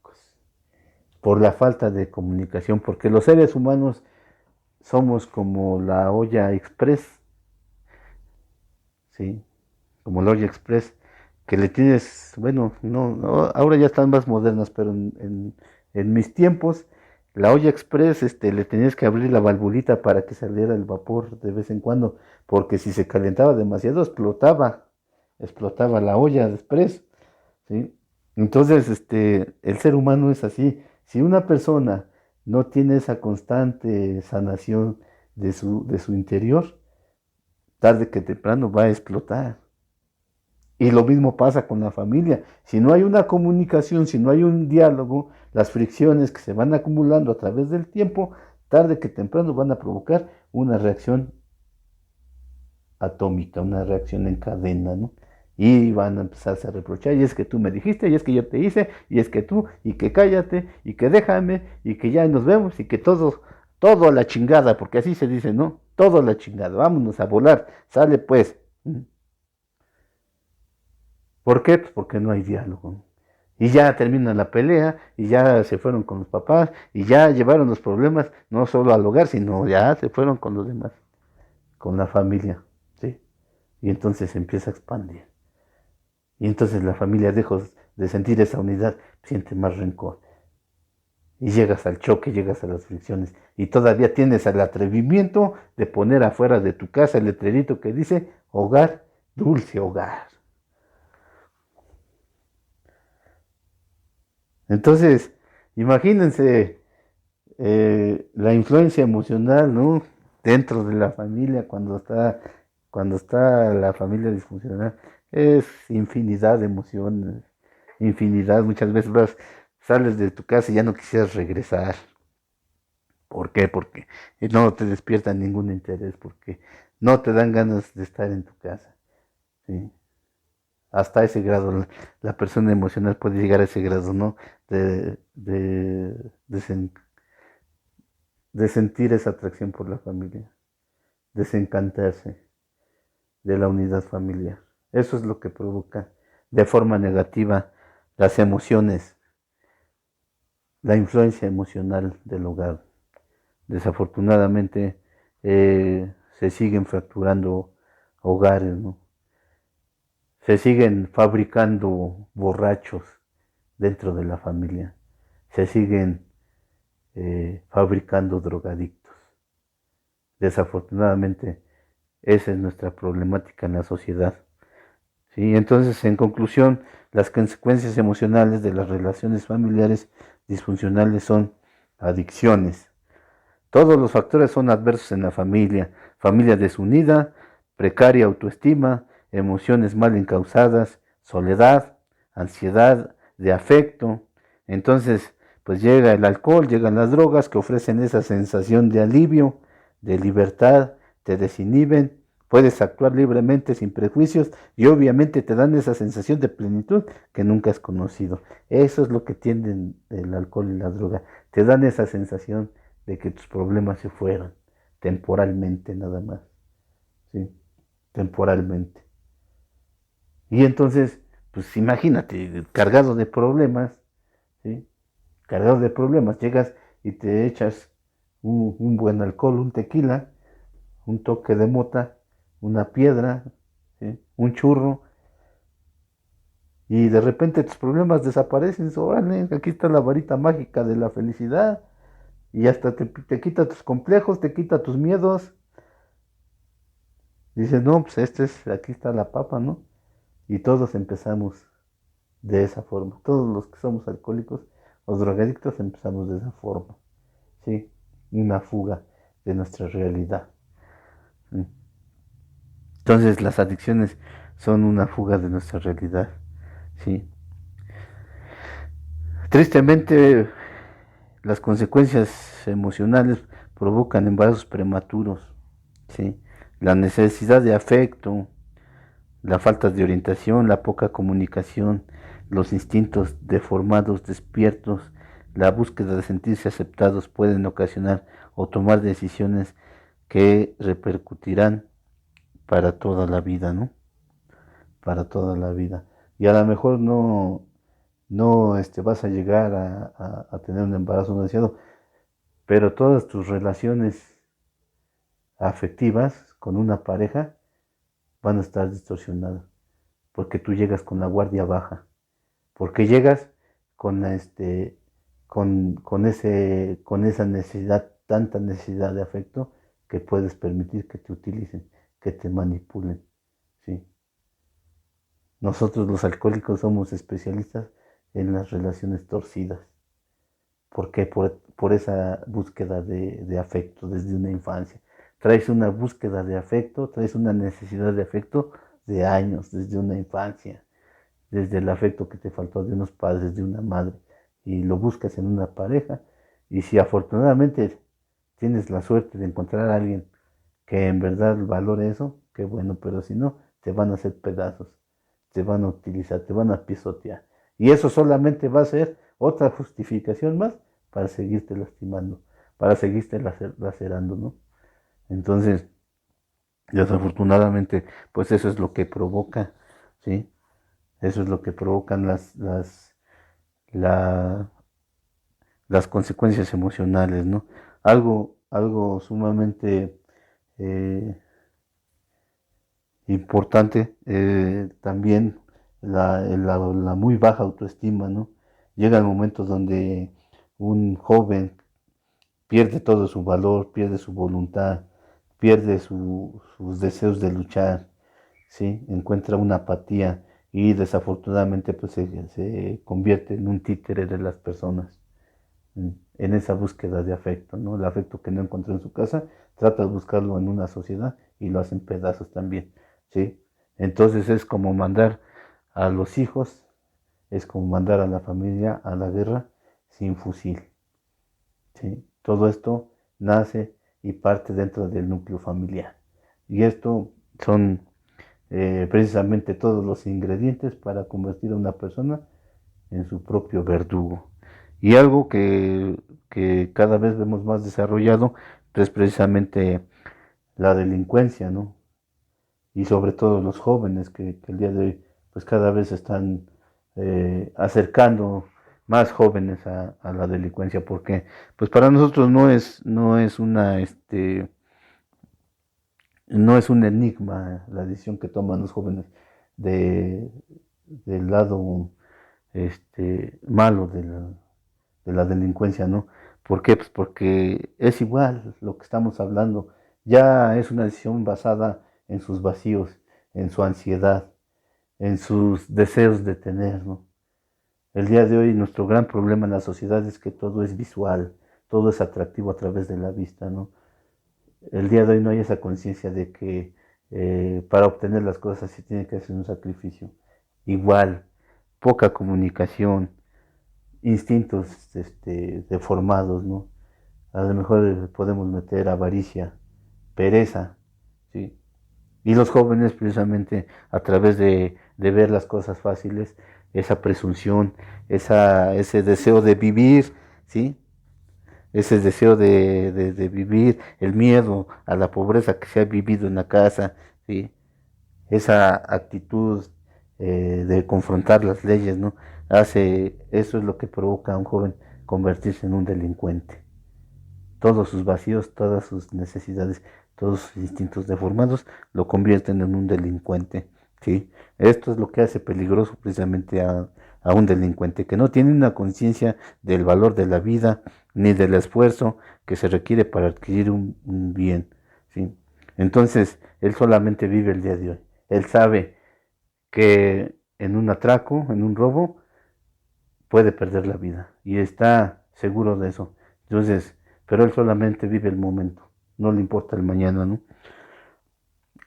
por la falta de comunicación, porque los seres humanos somos como la olla express, ¿sí? Como la olla express, que le tienes, bueno, ahora ya están más modernas, pero en mis tiempos, la olla express, le tenías que abrir la valvulita para que saliera el vapor de vez en cuando, porque si se calentaba demasiado, explotaba la olla express, ¿sí? Entonces, el ser humano es así. Si una persona no tiene esa constante sanación de su interior, tarde que temprano va a explotar. Y lo mismo pasa con la familia. Si no hay una comunicación, si no hay un diálogo, las fricciones que se van acumulando a través del tiempo, tarde que temprano van a provocar una reacción atómica, una reacción en cadena, ¿no? Y van a empezarse a reprochar, y es que tú me dijiste, y es que yo te hice, y es que tú, y que cállate, y que déjame, y que ya nos vemos, y que todo a la chingada, porque así se dice, ¿no? Todo a la chingada, vámonos a volar, sale pues. ¿Por qué? Pues porque no hay diálogo. Y ya termina la pelea, y ya se fueron con los papás, y ya llevaron los problemas no solo al hogar, sino ya se fueron con los demás, con la familia, ¿sí? Y entonces se empieza a expandir. Y entonces la familia deja de sentir esa unidad, siente más rencor. Y llegas al choque, llegas a las fricciones. Y todavía tienes el atrevimiento de poner afuera de tu casa el letrerito que dice hogar, dulce hogar. Entonces, imagínense la influencia emocional, ¿no? Dentro de la familia cuando está la familia disfuncional. Es infinidad de emociones, infinidad. Muchas veces sales de tu casa y ya no quisieras regresar. ¿Por qué? Porque no te despierta ningún interés, porque no te dan ganas de estar en tu casa, ¿sí? Hasta ese grado, la persona emocional puede llegar a ese grado, ¿no? De de sentir esa atracción por la familia, desencantarse de la unidad familiar. Eso es lo que provoca de forma negativa las emociones, la influencia emocional del hogar. Desafortunadamente, se siguen fracturando hogares, ¿no? Se siguen fabricando borrachos dentro de la familia, se siguen fabricando drogadictos. Desafortunadamente, esa es nuestra problemática en la sociedad. ¿Sí? Entonces, en conclusión, las consecuencias emocionales de las relaciones familiares disfuncionales son adicciones. Todos los factores son adversos en la familia. Familia desunida, precaria autoestima, emociones mal encausadas, soledad, ansiedad de afecto. Entonces, pues llega el alcohol, llegan las drogas que ofrecen esa sensación de alivio, de libertad, te desinhiben, puedes actuar libremente sin prejuicios y obviamente te dan esa sensación de plenitud que nunca has conocido. Eso es lo que tienden el alcohol y la droga. Te dan esa sensación de que tus problemas se fueron, temporalmente nada más, ¿sí? Temporalmente. Y entonces, pues imagínate, cargado de problemas, ¿sí? Cargado de problemas, llegas y te echas un buen alcohol, un tequila, un toque de mota, una piedra, ¿sí? Un churro, y de repente tus problemas desaparecen, órale, aquí está la varita mágica de la felicidad, y hasta te quita tus complejos, te quita tus miedos. Dices, no, pues aquí está la papa, ¿no? Y todos empezamos de esa forma. Todos los que somos alcohólicos o drogadictos empezamos de esa forma. ¿Sí? Una fuga de nuestra realidad. ¿Sí? Entonces las adicciones son una fuga de nuestra realidad. ¿Sí? Tristemente, las consecuencias emocionales provocan embarazos prematuros. ¿Sí? La necesidad de afecto, la falta de orientación, la poca comunicación, los instintos deformados, despiertos, la búsqueda de sentirse aceptados pueden ocasionar o tomar decisiones que repercutirán para toda la vida, ¿no? Para toda la vida. Y a lo mejor no vas a llegar a tener un embarazo no deseado, pero todas tus relaciones afectivas con una pareja van a estar distorsionadas, porque tú llegas con la guardia baja, porque llegas con con esa necesidad, tanta necesidad de afecto, que puedes permitir que te utilicen, que te manipulen, ¿sí? Nosotros los alcohólicos somos especialistas en las relaciones torcidas. ¿Por qué? Por esa búsqueda de afecto desde una infancia. Traes una búsqueda de afecto, traes una necesidad de afecto de años, desde una infancia, desde el afecto que te faltó de unos padres, de una madre, y lo buscas en una pareja. Y si afortunadamente tienes la suerte de encontrar a alguien que en verdad valore eso, qué bueno, pero si no, te van a hacer pedazos, te van a utilizar, te van a pisotear. Y eso solamente va a ser otra justificación más para seguirte lastimando, para seguirte lacerando, ¿no? Entonces, desafortunadamente, pues eso es lo que provoca, ¿sí? Eso es lo que provocan la, las consecuencias emocionales, ¿no? Algo sumamente eh, importante, también la muy baja autoestima, ¿no? Llega el momento donde un joven pierde todo su valor, pierde su voluntad, pierde sus deseos de luchar, ¿sí? Encuentra una apatía y desafortunadamente pues se convierte en un títere de las personas, en esa búsqueda de afecto, ¿no? El afecto que no encontró en su casa, trata de buscarlo en una sociedad y lo hacen pedazos también, ¿sí? Entonces es como mandar a los hijos, es como mandar a la familia a la guerra sin fusil, ¿sí? Todo esto nace y parte dentro del núcleo familiar. Y esto son precisamente todos los ingredientes para convertir a una persona en su propio verdugo. Y algo que cada vez vemos más desarrollado es precisamente la delincuencia, ¿no? Y sobre todo los jóvenes que el día de hoy pues cada vez están acercando más jóvenes a la delincuencia, porque pues para nosotros no es una no es un enigma la decisión que toman los jóvenes de, del lado malo de la delincuencia, ¿no? ¿Por qué? Pues porque es igual lo que estamos hablando. Ya es una decisión basada en sus vacíos, en su ansiedad, en sus deseos de tener, ¿no? El día de hoy nuestro gran problema en la sociedad es que todo es visual, todo es atractivo a través de la vista, ¿no? El día de hoy no hay esa conciencia de que para obtener las cosas se tiene que hacer un sacrificio. Igual, poca comunicación, instintos deformados, ¿no? A lo mejor podemos meter avaricia, pereza, ¿sí? Y los jóvenes precisamente a través de ver las cosas fáciles, esa presunción, ese deseo de vivir, ¿sí? Ese deseo de vivir, el miedo a la pobreza que se ha vivido en la casa, ¿sí? Esa actitud de confrontar las leyes, ¿no? Eso es lo que provoca a un joven convertirse en un delincuente. Todos sus vacíos, todas sus necesidades, todos sus instintos deformados lo convierten en un delincuente, ¿sí? Esto es lo que hace peligroso precisamente a un delincuente, que no tiene una conciencia del valor de la vida ni del esfuerzo que se requiere para adquirir un bien, ¿sí? Entonces, él solamente vive el día de hoy. Él sabe que en un atraco, en un robo, puede perder la vida y está seguro de eso. Entonces, pero él solamente vive el momento, no le importa el mañana, ¿no?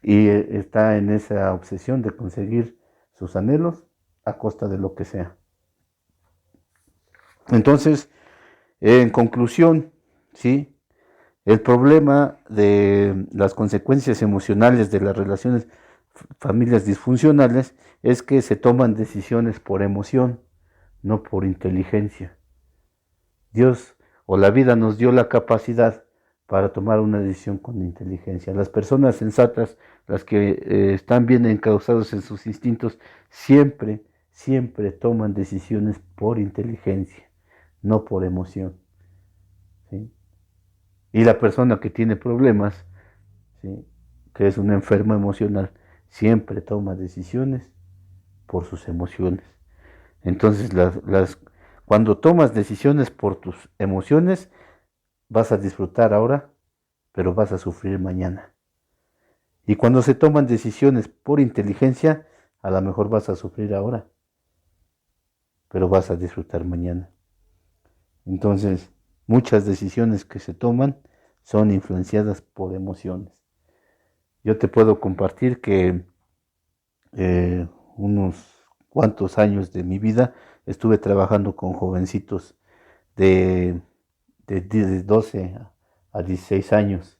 Y está en esa obsesión de conseguir sus anhelos a costa de lo que sea. Entonces, en conclusión, ¿sí? El problema de las consecuencias emocionales de las relaciones familias disfuncionales es que se toman decisiones por emoción, no por inteligencia. Dios o la vida nos dio la capacidad para tomar una decisión con inteligencia. Las personas sensatas, las que están bien encausados en sus instintos, siempre, siempre toman decisiones por inteligencia, no por emoción, ¿sí? Y la persona que tiene problemas, ¿sí?, que es un enfermo emocional, siempre toma decisiones por sus emociones. Entonces, cuando tomas decisiones por tus emociones, vas a disfrutar ahora, pero vas a sufrir mañana. Y cuando se toman decisiones por inteligencia, a lo mejor vas a sufrir ahora, pero vas a disfrutar mañana. Entonces, muchas decisiones que se toman son influenciadas por emociones. Yo te puedo compartir que unos cuantos años de mi vida estuve trabajando con jovencitos de, de 12 a 16 años,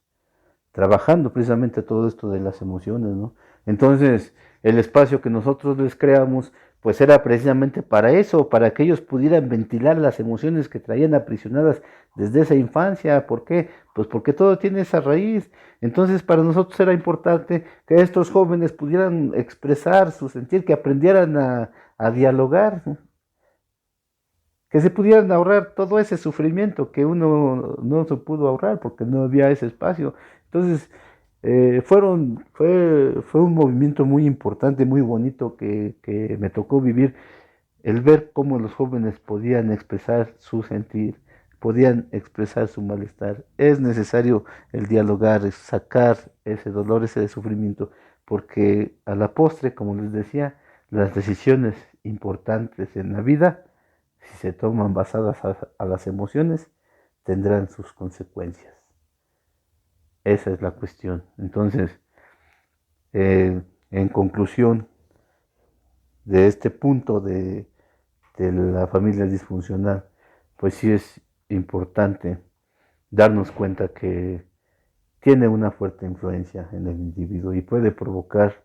trabajando precisamente todo esto de las emociones, ¿no? Entonces, el espacio que nosotros les creamos, pues era precisamente para eso, para que ellos pudieran ventilar las emociones que traían aprisionadas desde esa infancia. ¿Por qué? Pues porque todo tiene esa raíz. Entonces, para nosotros era importante que estos jóvenes pudieran expresar su sentir, que aprendieran a dialogar, ¿no?, que se pudieran ahorrar todo ese sufrimiento que uno no se pudo ahorrar porque no había ese espacio. Entonces, fue un movimiento muy importante, muy bonito que me tocó vivir, el ver cómo los jóvenes podían expresar su sentir, podían expresar su malestar. Es necesario el dialogar, sacar ese dolor, ese sufrimiento, porque a la postre, como les decía, las decisiones importantes en la vida, si se toman basadas a las emociones, tendrán sus consecuencias. Esa es la cuestión. Entonces, en conclusión de este punto de la familia disfuncional, pues sí es importante darnos cuenta que tiene una fuerte influencia en el individuo y puede provocar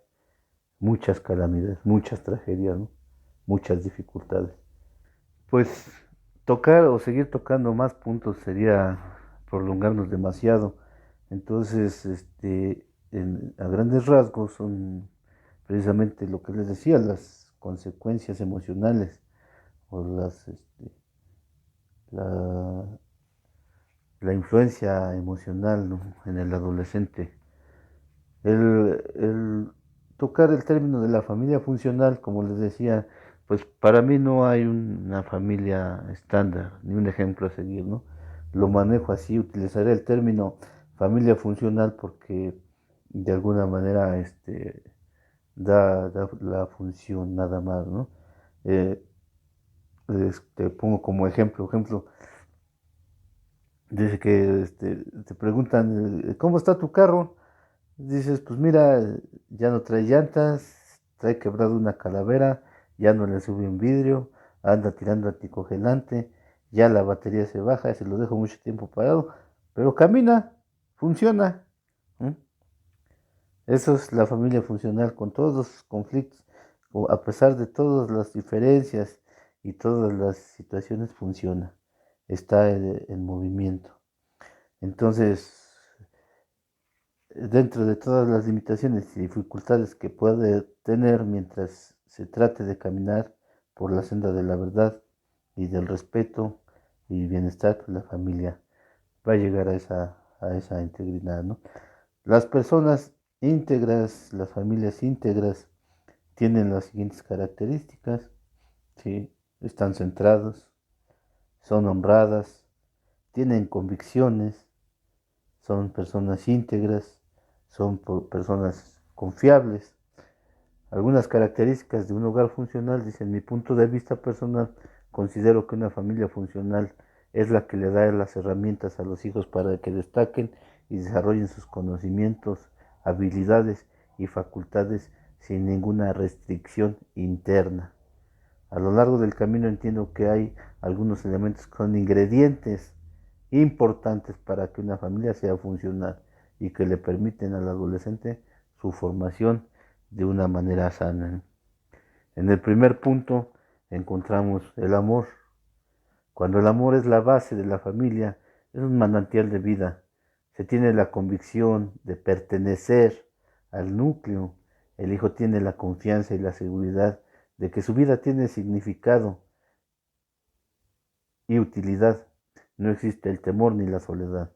muchas calamidades, muchas tragedias, ¿no?, muchas dificultades. Pues tocar o seguir tocando más puntos sería prolongarnos demasiado. Entonces, a grandes rasgos son precisamente lo que les decía, las consecuencias emocionales o la, la influencia emocional, ¿no?, en el adolescente. El tocar el término de la familia funcional, como les decía, pues para mí no hay una familia estándar, ni un ejemplo a seguir, ¿no? Lo manejo así, utilizaré el término familia funcional porque de alguna manera da la función nada más, ¿no? Eh, pongo como ejemplo, dice que te preguntan, ¿cómo está tu carro? Dices, pues mira, ya no trae llantas, trae quebrado una calavera, ya no le sube un vidrio, anda tirando anticongelante, ya la batería se baja, se lo dejo mucho tiempo parado, pero camina, funciona. ¿Mm? Eso es la familia funcional, con todos los conflictos, o a pesar de todas las diferencias y todas las situaciones, funciona, está en movimiento. Entonces, dentro de todas las limitaciones y dificultades que puede tener mientras se trate de caminar por la senda de la verdad y del respeto y bienestar, pues la familia va a llegar a esa integridad, ¿no? Las personas íntegras, las familias íntegras, tienen las siguientes características, ¿sí? Están centrados, son honradas, tienen convicciones, son personas íntegras, son personas confiables. Algunas características de un hogar funcional, desde mi punto de vista personal, considero que una familia funcional es la que le da las herramientas a los hijos para que destaquen y desarrollen sus conocimientos, habilidades y facultades sin ninguna restricción interna. A lo largo del camino entiendo que hay algunos elementos que son ingredientes importantes para que una familia sea funcional y que le permiten al adolescente su formación de una manera sana. En el primer punto encontramos el amor. Cuando el amor es la base de la familia, es un manantial de vida. Se tiene la convicción de pertenecer al núcleo. El hijo tiene la confianza y la seguridad de que su vida tiene significado y utilidad. No existe el temor ni la soledad.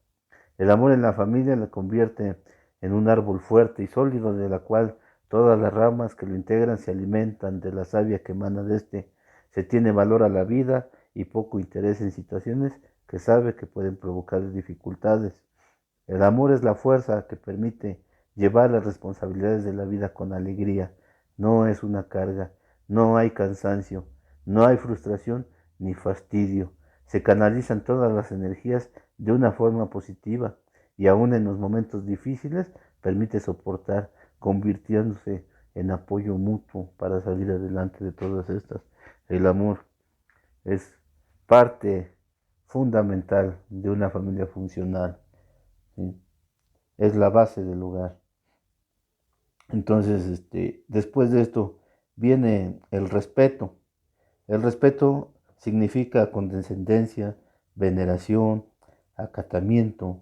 El amor en la familia la convierte en un árbol fuerte y sólido de la cual todas las ramas que lo integran se alimentan de la savia que emana de este. Se tiene valor a la vida y poco interés en situaciones que sabe que pueden provocar dificultades. El amor es la fuerza que permite llevar las responsabilidades de la vida con alegría. No es una carga, no hay cansancio, no hay frustración ni fastidio. Se canalizan todas las energías de una forma positiva y aún en los momentos difíciles permite soportar, convirtiéndose en apoyo mutuo para salir adelante de todas estas. El amor es parte fundamental de una familia funcional, ¿sí? Es la base del hogar. Entonces, después de esto viene el respeto. El respeto significa condescendencia, veneración, acatamiento,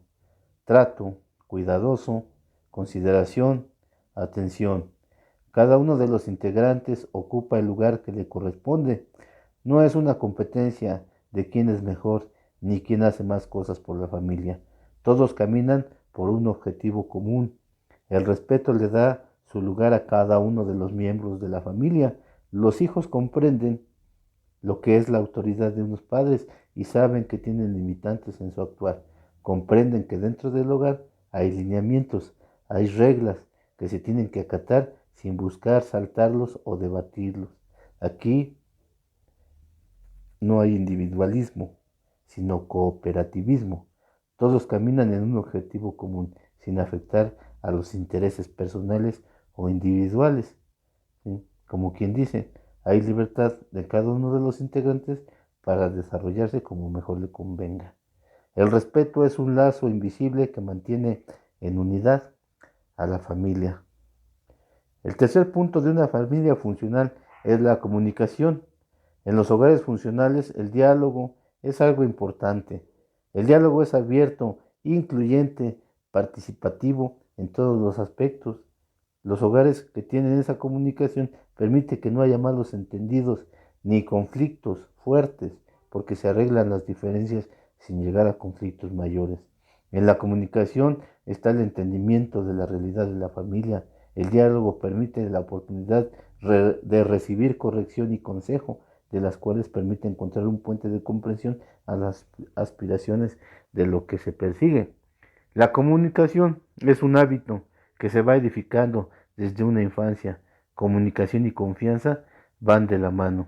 trato, cuidadoso, consideración, atención. Cada uno de los integrantes ocupa el lugar que le corresponde. No es una competencia de quién es mejor ni quién hace más cosas por la familia. Todos caminan por un objetivo común. El respeto le da su lugar a cada uno de los miembros de la familia. Los hijos comprenden lo que es la autoridad de unos padres y saben que tienen limitantes en su actuar. Comprenden que dentro del hogar hay lineamientos, hay reglas que se tienen que acatar sin buscar saltarlos o debatirlos. Aquí no hay individualismo, sino cooperativismo. Todos caminan en un objetivo común, sin afectar a los intereses personales o individuales, ¿sí? Como quien dice, hay libertad de cada uno de los integrantes para desarrollarse como mejor le convenga. El respeto es un lazo invisible que mantiene en unidad a la familia. El tercer punto de una familia funcional es la comunicación. En los hogares funcionales el diálogo es algo importante. El diálogo es abierto, incluyente, participativo en todos los aspectos. Los hogares que tienen esa comunicación permiten que no haya malos entendidos ni conflictos fuertes, porque se arreglan las diferencias sin llegar a conflictos mayores. En la comunicación está el entendimiento de la realidad de la familia. El diálogo permite la oportunidad de recibir corrección y consejo, de las cuales permite encontrar un puente de comprensión a las aspiraciones de lo que se persigue. La comunicación es un hábito que se va edificando desde una infancia. Comunicación y confianza van de la mano.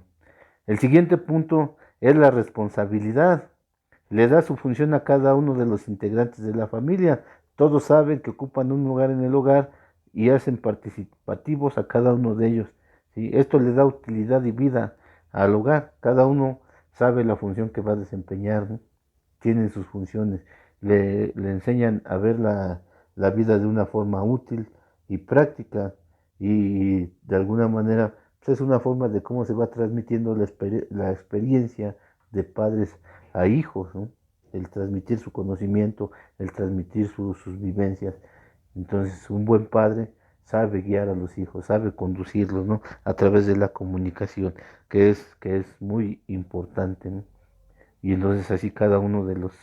El siguiente punto es la responsabilidad. Le da su función a cada uno de los integrantes de la familia. Todos saben que ocupan un lugar en el hogar y hacen participativos a cada uno de ellos. ¿Sí? Esto le da utilidad y vida al hogar. Cada uno sabe la función que va a desempeñar, ¿no? Tienen sus funciones. Le enseñan a ver la vida de una forma útil y práctica, y de alguna manera pues es una forma de cómo se va transmitiendo la experiencia de padres a hijos, ¿no? El transmitir su conocimiento, el transmitir sus vivencias. Entonces, un buen padre sabe guiar a los hijos, sabe conducirlos, ¿no? A través de la comunicación, que es muy importante, ¿no? Y entonces así cada uno de los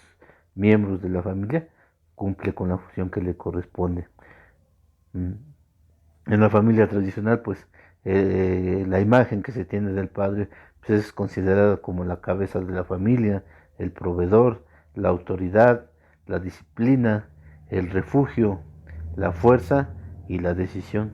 miembros de la familia cumple con la función que le corresponde. Mm. En la familia tradicional, pues la imagen que se tiene del padre pues, es considerada como la cabeza de la familia, el proveedor, la autoridad, la disciplina, el refugio, la fuerza y la decisión.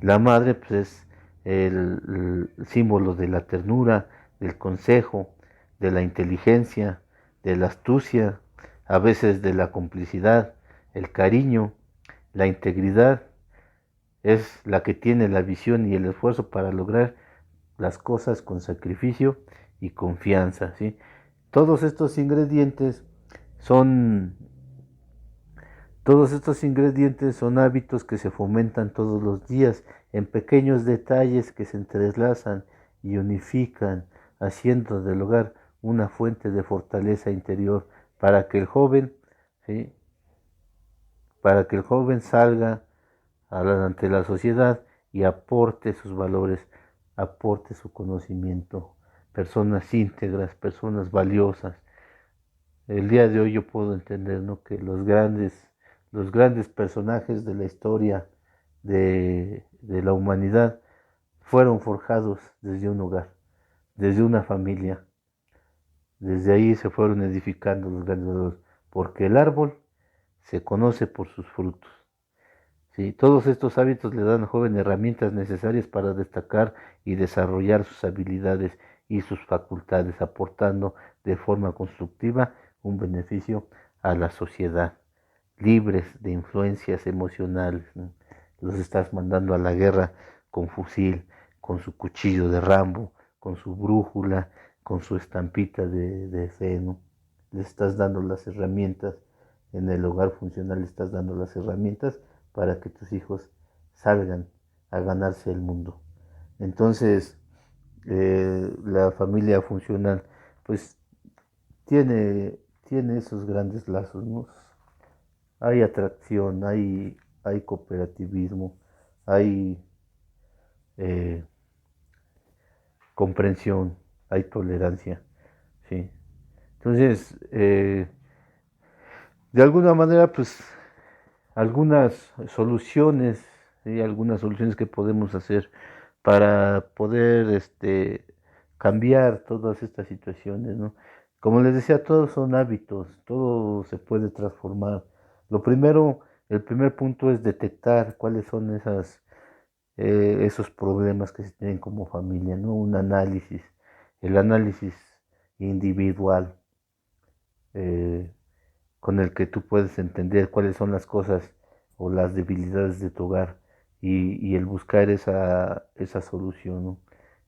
La madre pues, es el símbolo de la ternura, del consejo, de la inteligencia, de la astucia, a veces de la complicidad, el cariño, la integridad. Es la que tiene la visión y el esfuerzo para lograr las cosas con sacrificio y confianza, ¿sí? Todos estos ingredientes son todos estos ingredientes son hábitos que se fomentan todos los días en pequeños detalles que se entrelazan y unifican, haciendo del hogar una fuente de fortaleza interior para que el joven, ¿sí? Para que el joven salga ante la sociedad y aporte sus valores, aporte su conocimiento, personas íntegras, personas valiosas. El día de hoy yo puedo entender, ¿no?, que los grandes personajes de la historia de la humanidad fueron forjados desde un hogar, desde una familia. Desde ahí se fueron edificando los grandes valores, porque el árbol se conoce por sus frutos. ¿Sí? Todos estos hábitos le dan al joven herramientas necesarias para destacar y desarrollar sus habilidades y sus facultades, aportando de forma constructiva un beneficio a la sociedad, libres de influencias emocionales, ¿no? Los estás mandando a la guerra con fusil, con su cuchillo de Rambo, con su brújula, con su estampita de fe, ¿no? Les estás dando las herramientas, en el hogar funcional le estás dando las herramientas para que tus hijos salgan a ganarse el mundo. Entonces, la familia funcional, pues, tiene esos grandes lazos, ¿no? Hay atracción, hay cooperativismo, hay eh, comprensión, hay tolerancia, ¿sí? Entonces, de alguna manera, pues, algunas soluciones, ¿sí? Algunas soluciones que podemos hacer para poder cambiar todas estas situaciones, ¿no? Como les decía, todos son hábitos, todo se puede transformar. El primer punto es detectar cuáles son esos problemas que se tienen como familia, ¿no? El análisis individual, eh, con el que tú puedes entender cuáles son las cosas o las debilidades de tu hogar, y el buscar esa solución, ¿no?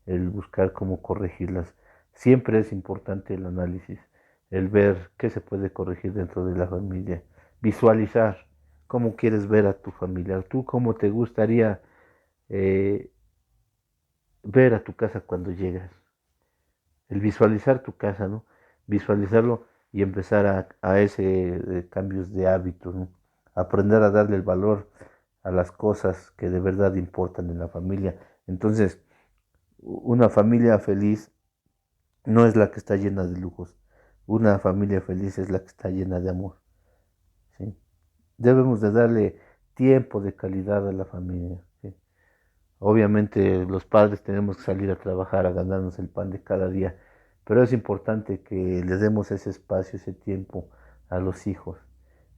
El buscar cómo corregirlas. Siempre es importante el análisis, el ver qué se puede corregir dentro de la familia, visualizar cómo quieres ver a tu familia, tú cómo te gustaría eh, ver a tu casa cuando llegas, el visualizar tu casa, ¿no? Visualizarlo y empezar a ese cambios de hábitos, ¿no? Aprender a darle el valor a las cosas que de verdad importan en la familia. Entonces, una familia feliz no es la que está llena de lujos. Una familia feliz es la que está llena de amor, ¿sí? debemos de darle tiempo de calidad a la familia. ¿Sí? Obviamente los padres tenemos que salir a trabajar, a ganarnos el pan de cada día, pero es importante que les demos ese espacio, ese tiempo a los hijos,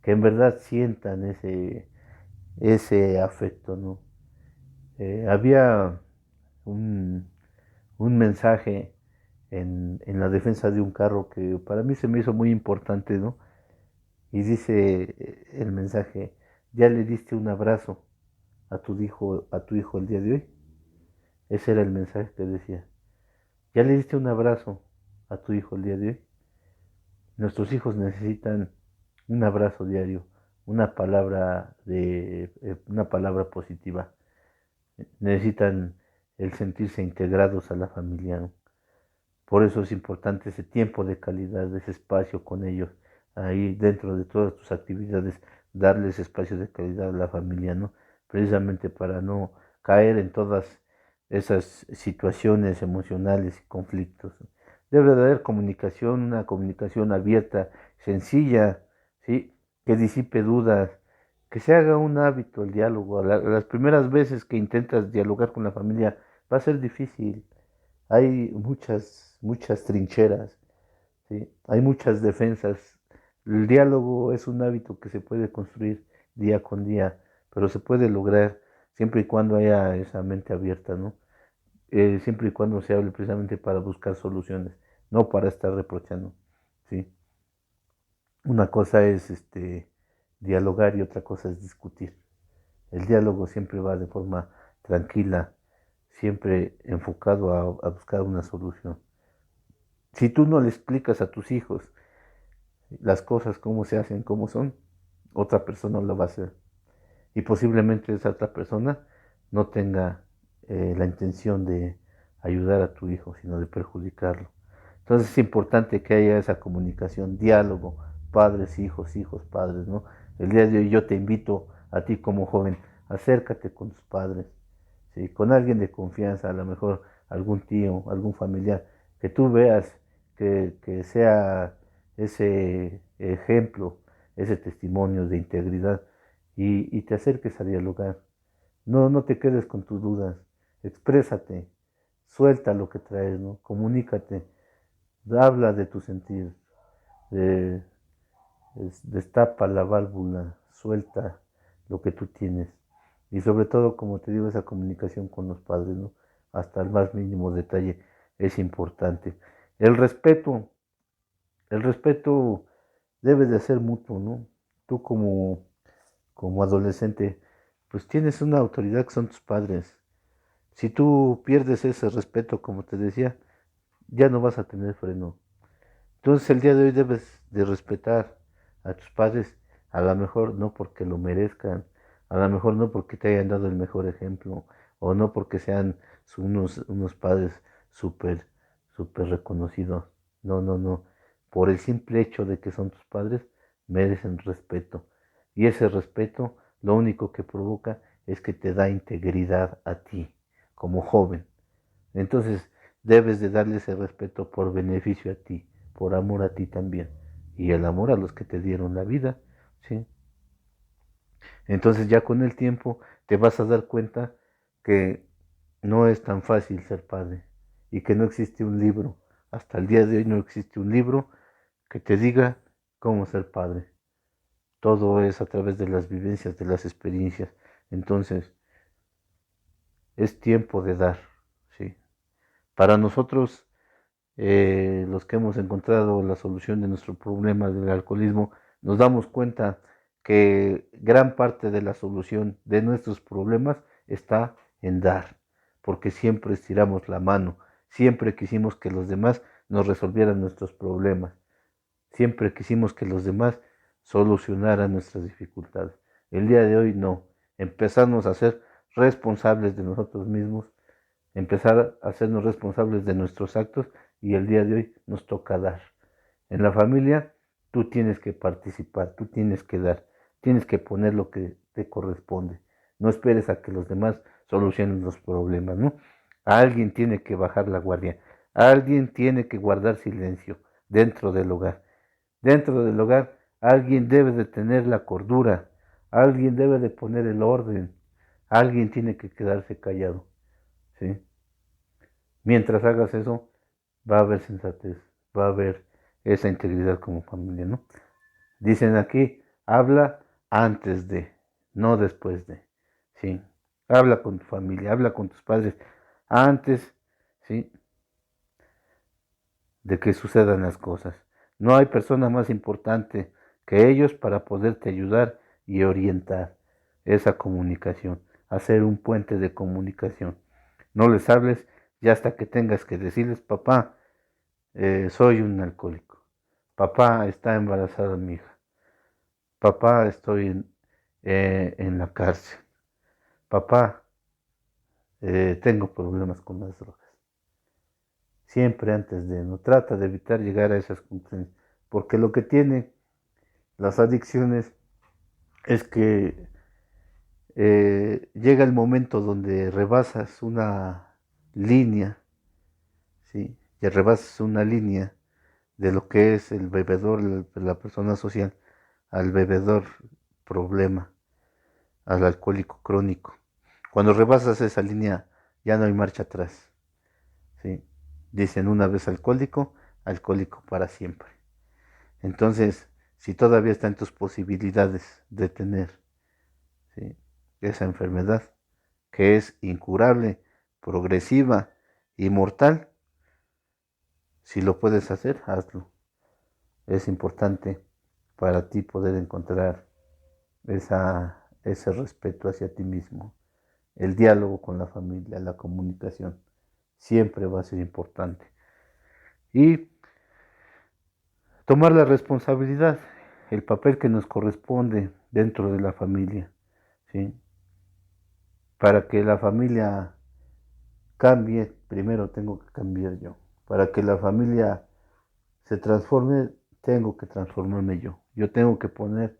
que en verdad sientan ese afecto, ¿no? Había un, un mensaje en la defensa de un carro que para mí se me hizo muy importante, ¿no? Y dice el mensaje, ¿ya le diste un abrazo a tu hijo el día de hoy? Ese era el mensaje que decía. ¿Ya le diste un abrazo a tu hijo el día de hoy? Nuestros hijos necesitan un abrazo diario, una palabra positiva. Necesitan el sentirse integrados a la familia, ¿no? Por eso es importante ese tiempo de calidad, ese espacio con ellos, ahí dentro de todas tus actividades, darles espacio de calidad a la familia, ¿no? Precisamente para no caer en todas esas situaciones emocionales y conflictos. Debe de haber comunicación, una comunicación abierta, sencilla, ¿sí? Que disipe dudas, que se haga un hábito el diálogo. Las primeras veces que intentas dialogar con la familia va a ser difícil, hay muchas trincheras, ¿sí? Hay muchas defensas. El diálogo es un hábito que se puede construir día con día, pero se puede lograr siempre y cuando haya esa mente abierta, ¿no? Siempre y cuando se hable precisamente para buscar soluciones, no para estar reprochando, ¿sí? Una cosa es dialogar y otra cosa es discutir. El diálogo siempre va de forma tranquila, siempre enfocado a buscar una solución. Si tú no le explicas a tus hijos las cosas, cómo se hacen, cómo son, otra persona lo va a hacer. Y posiblemente esa otra persona no tenga la intención de ayudar a tu hijo, sino de perjudicarlo. Entonces es importante que haya esa comunicación, diálogo, padres, hijos, padres, ¿no? El día de hoy yo te invito a ti como joven, acércate con tus padres, ¿sí? Con alguien de confianza, a lo mejor algún tío, algún familiar, que tú veas que sea ese ejemplo, ese testimonio de integridad y te acerques a dialogar. No te quedes con tus dudas, exprésate, suelta lo que traes, ¿no? Comunícate, habla de tu sentir, de, destapa la válvula, suelta lo que tú tienes. Y sobre todo, como te digo, esa comunicación con los padres, ¿no? Hasta el más mínimo detalle es importante. El respeto, el respeto debe de ser mutuo, ¿no? Tú como adolescente, pues tienes una autoridad que son tus padres. Si tú pierdes ese respeto, como te decía, ya no vas a tener freno. Entonces el día de hoy debes de respetar a tus padres, a lo mejor no porque lo merezcan, a lo mejor no porque te hayan dado el mejor ejemplo, o no porque sean unos padres súper, súper reconocidos. No. Por el simple hecho de que son tus padres, merecen respeto. Y ese respeto lo único que provoca es que te da integridad a ti, como joven. Entonces debes de darle ese respeto por beneficio a ti, por amor a ti también, y el amor a los que te dieron la vida, ¿sí? Entonces ya con el tiempo te vas a dar cuenta que no es tan fácil ser padre y que no existe un libro, hasta el día de hoy no existe un libro que te diga cómo ser padre. Todo es a través de las vivencias, de las experiencias. Entonces es tiempo de dar, ¿sí? Para nosotros los que hemos encontrado la solución de nuestro problema del alcoholismo, nos damos cuenta que gran parte de la solución de nuestros problemas está en dar, porque siempre estiramos la mano, siempre quisimos que los demás nos resolvieran nuestros problemas, siempre quisimos que los demás solucionaran nuestras dificultades. El día de hoy no, empezamos a ser responsables de nosotros mismos, empezar a hacernos responsables de nuestros actos y el día de hoy nos toca dar. En la familia tú tienes que participar, tú tienes que dar, tienes que poner lo que te corresponde. No esperes a que los demás solucionen los problemas, ¿no? Alguien tiene que bajar la guardia, alguien tiene que guardar silencio dentro del hogar. Dentro del hogar alguien debe de tener la cordura, Alguien debe de poner el orden. Alguien tiene que quedarse callado. ¿Sí? Mientras hagas eso, va a haber sensatez, va a haber esa integridad como familia, ¿no? Dicen aquí, habla antes de, no después de, ¿sí? Habla con tu familia, habla con tus padres antes, ¿sí? De que sucedan las cosas. No hay persona más importante que ellos para poderte ayudar y orientar esa comunicación, hacer un puente de comunicación. No les hables ya hasta que tengas que decirles, papá, soy un alcohólico. Papá, está embarazada mi hija. Papá, estoy en la cárcel. Papá, tengo problemas con las drogas. Siempre antes de, no trata de evitar llegar a esas conclusiones. Porque lo que tienen las adicciones es que llega el momento donde rebasas una línea, ¿sí? Y rebasas una línea de lo que es el bebedor, la persona social, al bebedor problema, al alcohólico crónico. Cuando rebasas esa línea, ya no hay marcha atrás. ¿Sí? Dicen una vez alcohólico, alcohólico para siempre. Entonces, si todavía está en tus posibilidades de tener, ¿sí?, esa enfermedad que es incurable, progresiva y mortal, si lo puedes hacer, hazlo. Es importante para ti poder encontrar ese respeto hacia ti mismo. El diálogo con la familia, la comunicación, siempre va a ser importante. Y tomar la responsabilidad, el papel que nos corresponde dentro de la familia, ¿sí? Para que la familia cambie, primero tengo que cambiar yo. Para que la familia se transforme, tengo que transformarme yo. Yo tengo que poner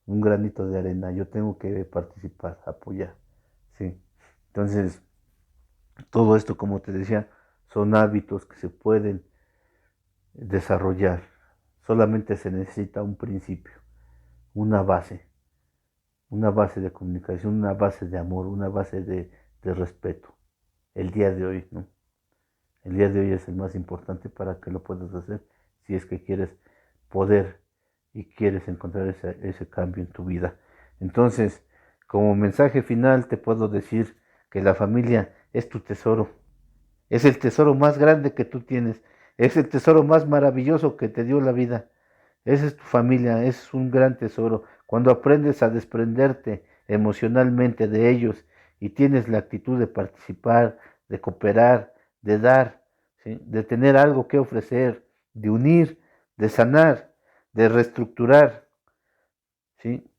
un granito de arena, yo tengo que participar, apoyar, ¿sí? Entonces, todo esto, como te decía, son hábitos que se pueden desarrollar. Solamente se necesita un principio, una base de comunicación, una base de amor, una base de respeto. El día de hoy, ¿no? El día de hoy es el más importante para que lo puedas hacer si es que quieres poder y quieres encontrar ese cambio en tu vida. Entonces, como mensaje final te puedo decir que la familia es tu tesoro. Es el tesoro más grande que tú tienes. Es el tesoro más maravilloso que te dio la vida. Esa es tu familia, es un gran tesoro. Cuando aprendes a desprenderte emocionalmente de ellos y tienes la actitud de participar, de cooperar, de dar, ¿sí?, de tener algo que ofrecer, de unir, de sanar, de reestructurar, ¿sí?,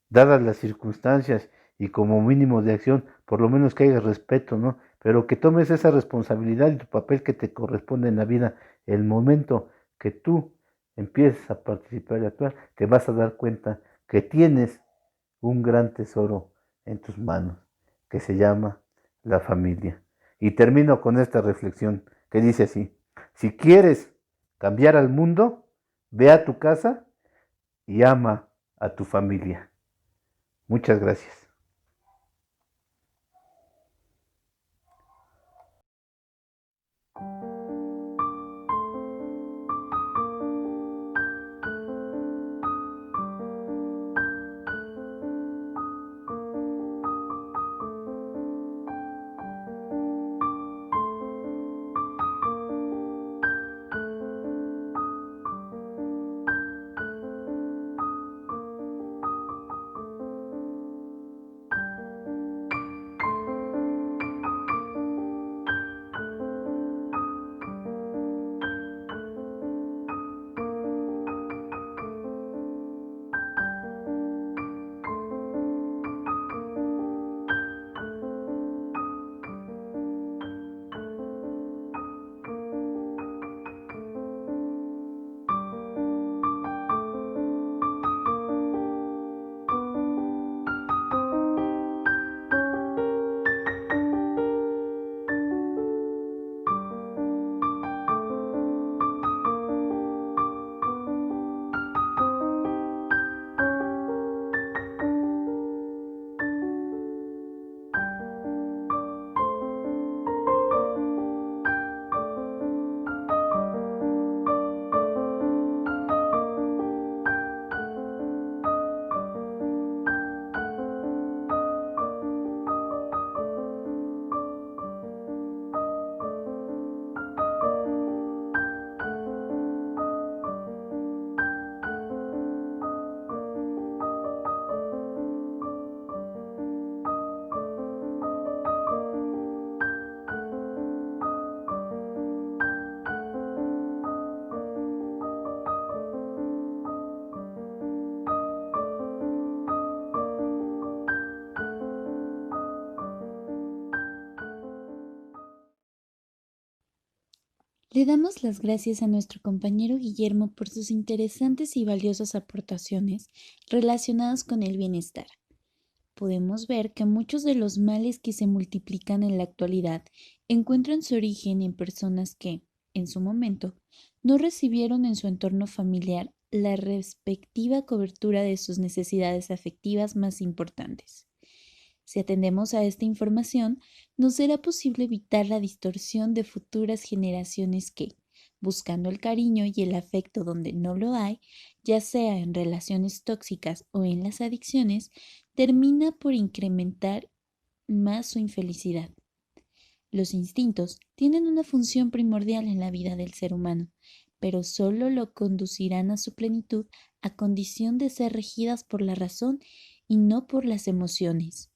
dadas las circunstancias y como mínimo de acción, por lo menos que haya respeto, ¿no? Pero que tomes esa responsabilidad y tu papel que te corresponde en la vida. El momento que tú empieces a participar y actuar, te vas a dar cuenta que tienes un gran tesoro en tus manos, que se llama la familia. Y termino con esta reflexión que dice así: si quieres cambiar al mundo, ve a tu casa y ama a tu familia. Muchas gracias. Le damos las gracias a nuestro compañero Guillermo por sus interesantes y valiosas aportaciones relacionadas con el bienestar. Podemos ver que muchos de los males que se multiplican en la actualidad encuentran su origen en personas que, en su momento, no recibieron en su entorno familiar la respectiva cobertura de sus necesidades afectivas más importantes. Si atendemos a esta información, nos será posible evitar la distorsión de futuras generaciones que, buscando el cariño y el afecto donde no lo hay, ya sea en relaciones tóxicas o en las adicciones, termina por incrementar más su infelicidad. Los instintos tienen una función primordial en la vida del ser humano, pero solo lo conducirán a su plenitud a condición de ser regidas por la razón y no por las emociones.